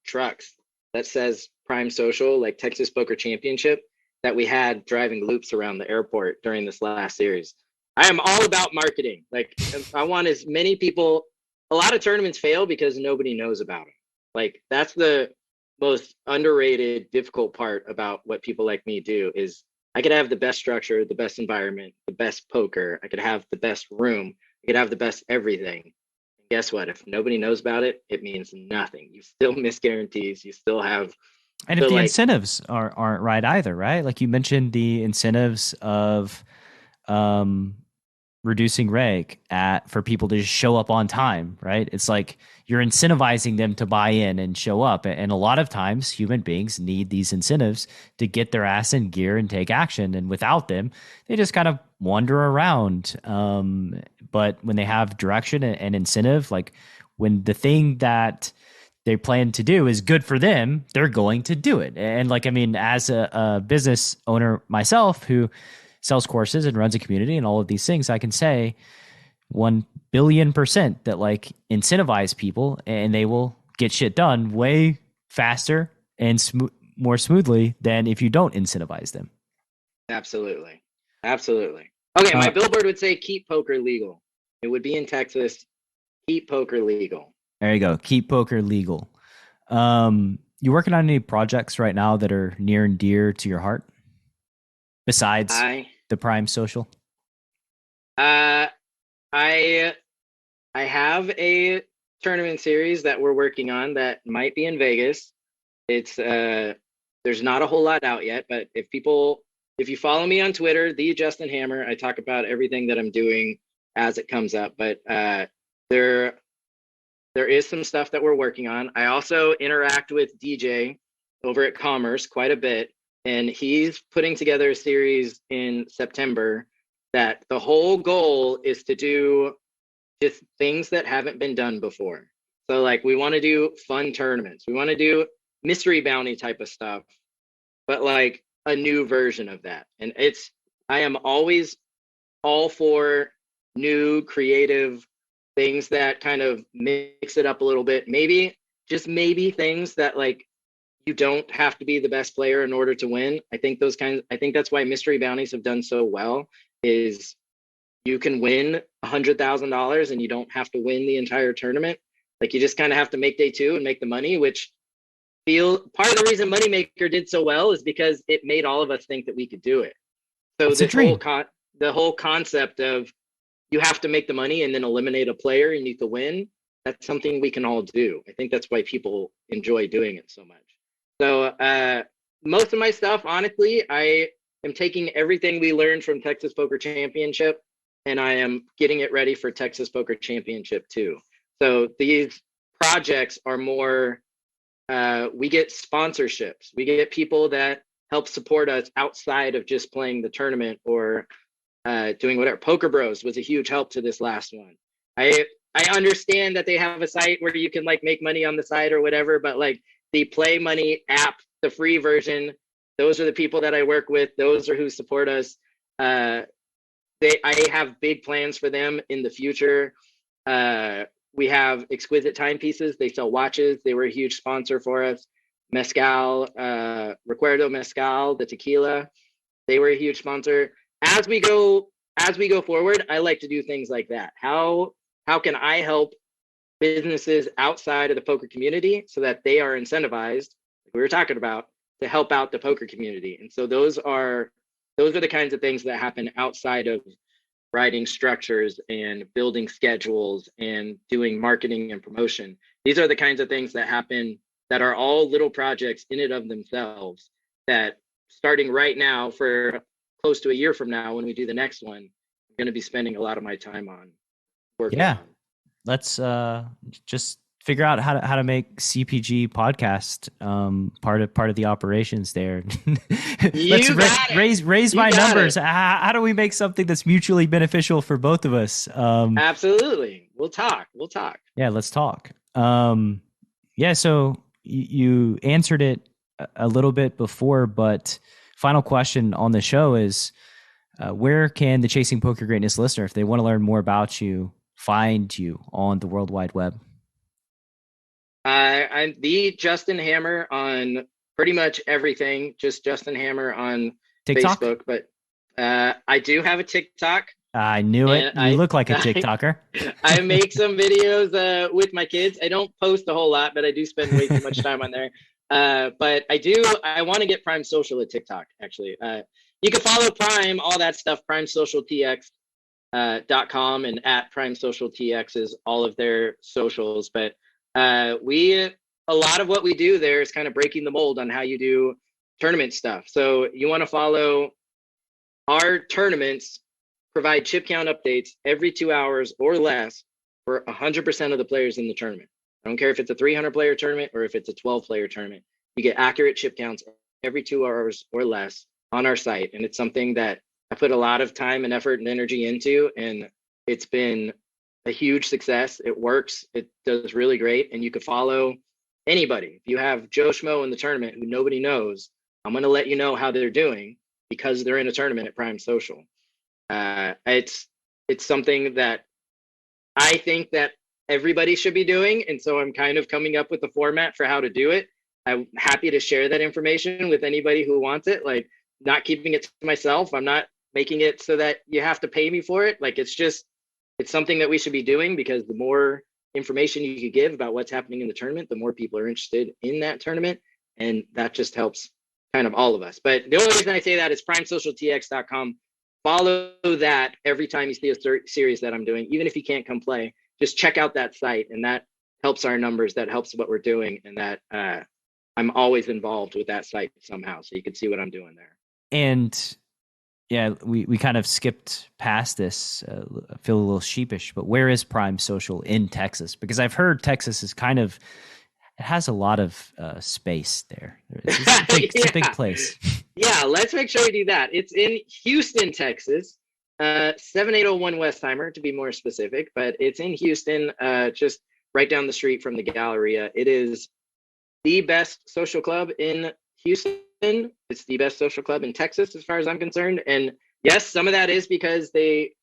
trucks that says Prime Social, like Texas Poker Championship, that we had driving loops around the airport during this last series. I am all about marketing. Like I want as many people. A lot of tournaments fail because nobody knows about them. Like that's the most underrated, difficult part about what people like me do is I could have the best structure, the best environment, the best poker. I could have the best room. I could have the best everything. And guess what? If nobody knows about it, it means nothing. You still miss guarantees. You still have. And if the incentives aren't right either, right? Like you mentioned the incentives of reducing reg for people to just show up on time, right? It's like you're incentivizing them to buy in and show up. And a lot of times human beings need these incentives to get their ass in gear and take action. And without them, they just kind of wander around. But when they have direction and incentive, like when the thing that they plan to do is good for them, they're going to do it. And like, I mean, as a business owner myself who sells courses and runs a community and all of these things, I can say 1 billion% that like incentivize people and they will get shit done way faster and more smoothly than if you don't incentivize them. Absolutely. Okay, my billboard would say keep poker legal. It would be in Texas. Keep poker legal. There you go. Keep poker legal. You working on any projects right now that are near and dear to your heart? Besides the Prime Social? I have a tournament series that we're working on that might be in Vegas. It's there's not a whole lot out yet, but if you follow me on Twitter, the Justin Hammer, I talk about everything that I'm doing as it comes up. But there is some stuff that we're working on. I also interact with DJ over at Commerce quite a bit. And he's putting together a series in September that the whole goal is to do just things that haven't been done before. So like we want to do fun tournaments. We want to do mystery bounty type of stuff, but like a new version of that. And I am always all for new creative things that kind of mix it up a little bit. Maybe things that like you don't have to be the best player in order to win. I think that's why mystery bounties have done so well, is you can win $100,000 and you don't have to win the entire tournament. Like, you just kind of have to make day two and make the money, which part of the reason Moneymaker did so well is because it made all of us think that we could do it. So the whole concept of you have to make the money and then eliminate a player and you can win, that's something we can all do. I think that's why people enjoy doing it so much. So most of my stuff, honestly, I am taking everything we learned from Texas Poker Championship and I am getting it ready for Texas Poker Championship 2. So these projects are more, we get sponsorships. We get people that help support us outside of just playing the tournament or doing whatever. Poker Bros was a huge help to this last one. I understand that they have a site where you can like make money on the site or whatever, but like the Play Money app, the free version, those are the people that I work with. Those are who support us. I have big plans for them in the future. We have Exquisite Timepieces. They sell watches. They were a huge sponsor for us. Mezcal, Recuerdo Mezcal, the tequila. They were a huge sponsor. As we go forward, I like to do things like that. How can I help businesses outside of the poker community so that they are incentivized, like we were talking about, to help out the poker community? And so those are the kinds of things that happen outside of writing structures and building schedules and doing marketing and promotion. These are the kinds of things that happen that are all little projects in and of themselves that, starting right now for close to a year from now when we do the next one, I'm going to be spending a lot of my time on working on. Let's just figure out how to make CPG podcast part of the operations there. Let's raise my numbers. How do we make something that's mutually beneficial for both of us? Absolutely. We'll talk. Yeah, let's talk. So you answered it a little bit before, but final question on the show is, where can the Chasing Poker Greatness listener, if they want to learn more about you, find you on the World Wide Web? I'm the Justin Hammer on pretty much everything. Just Justin Hammer on TikTok? Facebook, but I do have a TikTok. I knew it. You look like a TikToker. I make some videos with my kids. I don't post a whole lot, but I do spend way too much time on there. But I want to get Prime Social at TikTok, actually. You can follow Prime, all that stuff, primesocialtx.com and at primesocialtx is all of their socials. But a lot of what we do there is kind of breaking the mold on how you do tournament stuff. So you want to follow our tournaments, provide chip count updates every 2 hours or less for 100% of the players in the tournament. I don't care if it's a 300 player tournament or if it's a 12 player tournament. You get accurate chip counts every 2 hours or less on our site. And it's something that I put a lot of time and effort and energy into, and it's been a huge success. It works. It does really great. And you can follow anybody. If you have Joe Schmo in the tournament who nobody knows, I'm going to let you know how they're doing because they're in a tournament at Prime Social. It's something that I think that everybody should be doing. And so I'm kind of coming up with a format for how to do it. I'm happy to share that information with anybody who wants it. Like, not keeping it to myself. I'm not making it so that you have to pay me for it. Like, it's something that we should be doing, because the more information you can give about what's happening in the tournament, the more people are interested in that tournament. And that just helps kind of all of us. But the only reason I say that is primesocialtx.com. Follow that every time you see a series that I'm doing, even if you can't come play, just check out that site, and that helps our numbers, that helps what we're doing, and that I'm always involved with that site somehow, so you can see what I'm doing there. And yeah, we kind of skipped past this. I feel a little sheepish, but where is Prime Social in Texas? Because I've heard Texas is kind of, it has a lot of space there. It's a big place. Yeah, let's make sure we do that. It's in Houston, Texas, 7801 Westheimer to be more specific, but it's in Houston, just right down the street from the Galleria. It is the best social club in Houston. It's the best social club in Texas, as far as I'm concerned. And yes, some of that is because they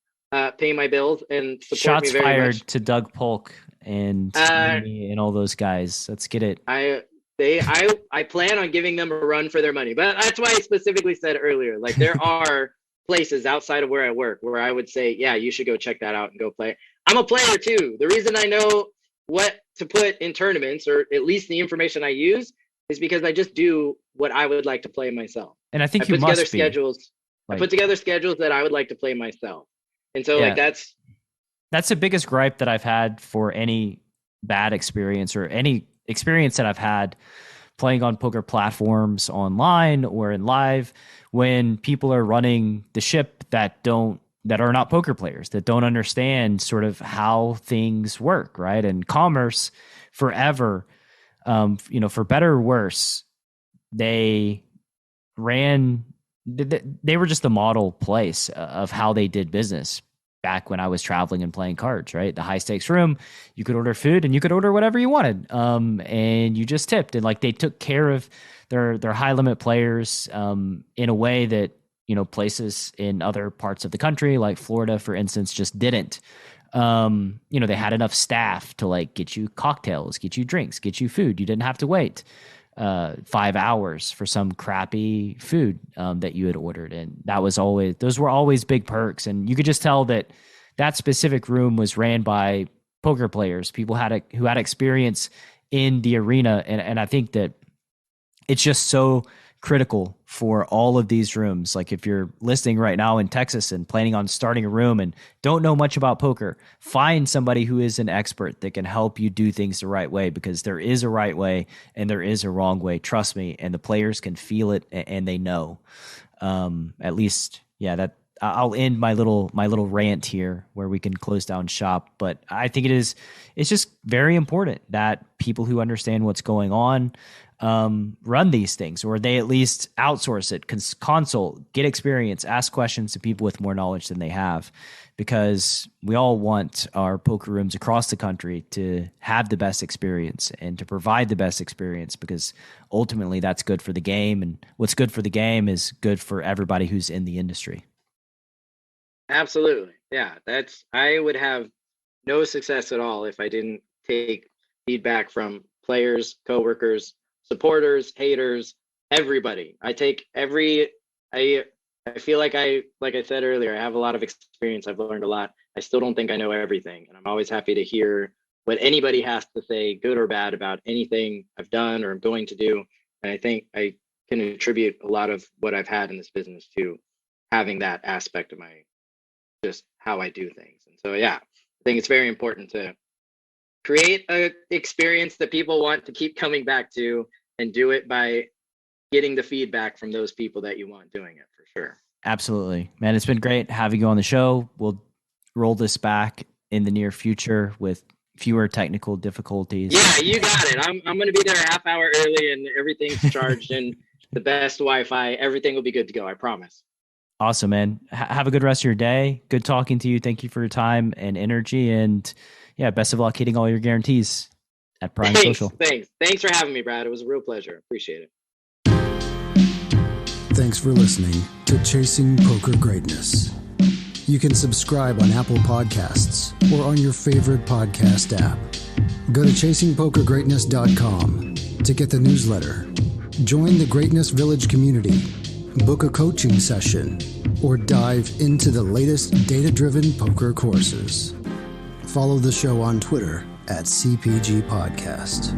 pay my bills and support Shots me very fired much. to Doug Polk and me and all those guys. Let's get it. I I plan on giving them a run for their money. But that's why I specifically said earlier, like there are places outside of where I work where I would say, yeah, you should go check that out and go play. I'm a player too. The reason I know what to put in tournaments, or at least the information I use, is because I just do what I would like to play myself. And I think I put together schedules. Like, I put together schedules that I would like to play myself. And so like that's the biggest gripe that I've had for any bad experience or any experience that I've had playing on poker platforms online or in live, when people are running the ship that are not poker players, that don't understand sort of how things work, right? And commerce forever, for better or worse, they were just the model place of how they did business back when I was traveling and playing cards, right? The high stakes room, you could order food and you could order whatever you wanted. And you just tipped, and like they took care of their high limit players in a way that, places in other parts of the country, like Florida, for instance, just didn't. They had enough staff to like get you cocktails, get you drinks, get you food. You didn't have to wait 5 hours for some crappy food that you had ordered. And those were always big perks. And you could just tell that specific room was ran by poker players, people who had experience in the arena. And I think that it's just so critical for all of these rooms. Like if you're listening right now in Texas and planning on starting a room and don't know much about poker, find somebody who is an expert that can help you do things the right way, because there is a right way and there is a wrong way. Trust me. And the players can feel it and they know. At least, that I'll end my little rant here where we can close down shop. But I think it's just very important that people who understand what's going on run these things, or they at least outsource it, consult, get experience, ask questions to people with more knowledge than they have, because we all want our poker rooms across the country to have the best experience and to provide the best experience, because ultimately that's good for the game, and what's good for the game is good for everybody who's in the industry. Absolutely. Yeah, I would have no success at all if I didn't take feedback from players, coworkers, supporters, haters, everybody. I feel like I said earlier, I have a lot of experience. I've learned a lot. I still don't think I know everything. And I'm always happy to hear what anybody has to say, good or bad, about anything I've done or I'm going to do. And I think I can attribute a lot of what I've had in this business to having that aspect of just how I do things. And so, I think it's very important to create an experience that people want to keep coming back to, and do it by getting the feedback from those people that you want doing it, for sure. Absolutely, man. It's been great having you on the show. We'll roll this back in the near future with fewer technical difficulties. Yeah, you got it. I'm going to be there a half hour early, and everything's charged and the best Wi-Fi. Everything will be good to go. I promise. Awesome, man. Have a good rest of your day. Good talking to you. Thank you for your time and energy, and best of luck hitting all your guarantees at Prime Social. Thanks for having me, Brad. It was a real pleasure. Appreciate it. Thanks for listening to Chasing Poker Greatness. You can subscribe on Apple Podcasts or on your favorite podcast app. Go to chasingpokergreatness.com to get the newsletter, join the Greatness Village community, book a coaching session, or dive into the latest data-driven poker courses. Follow the show on Twitter @CPG Podcast.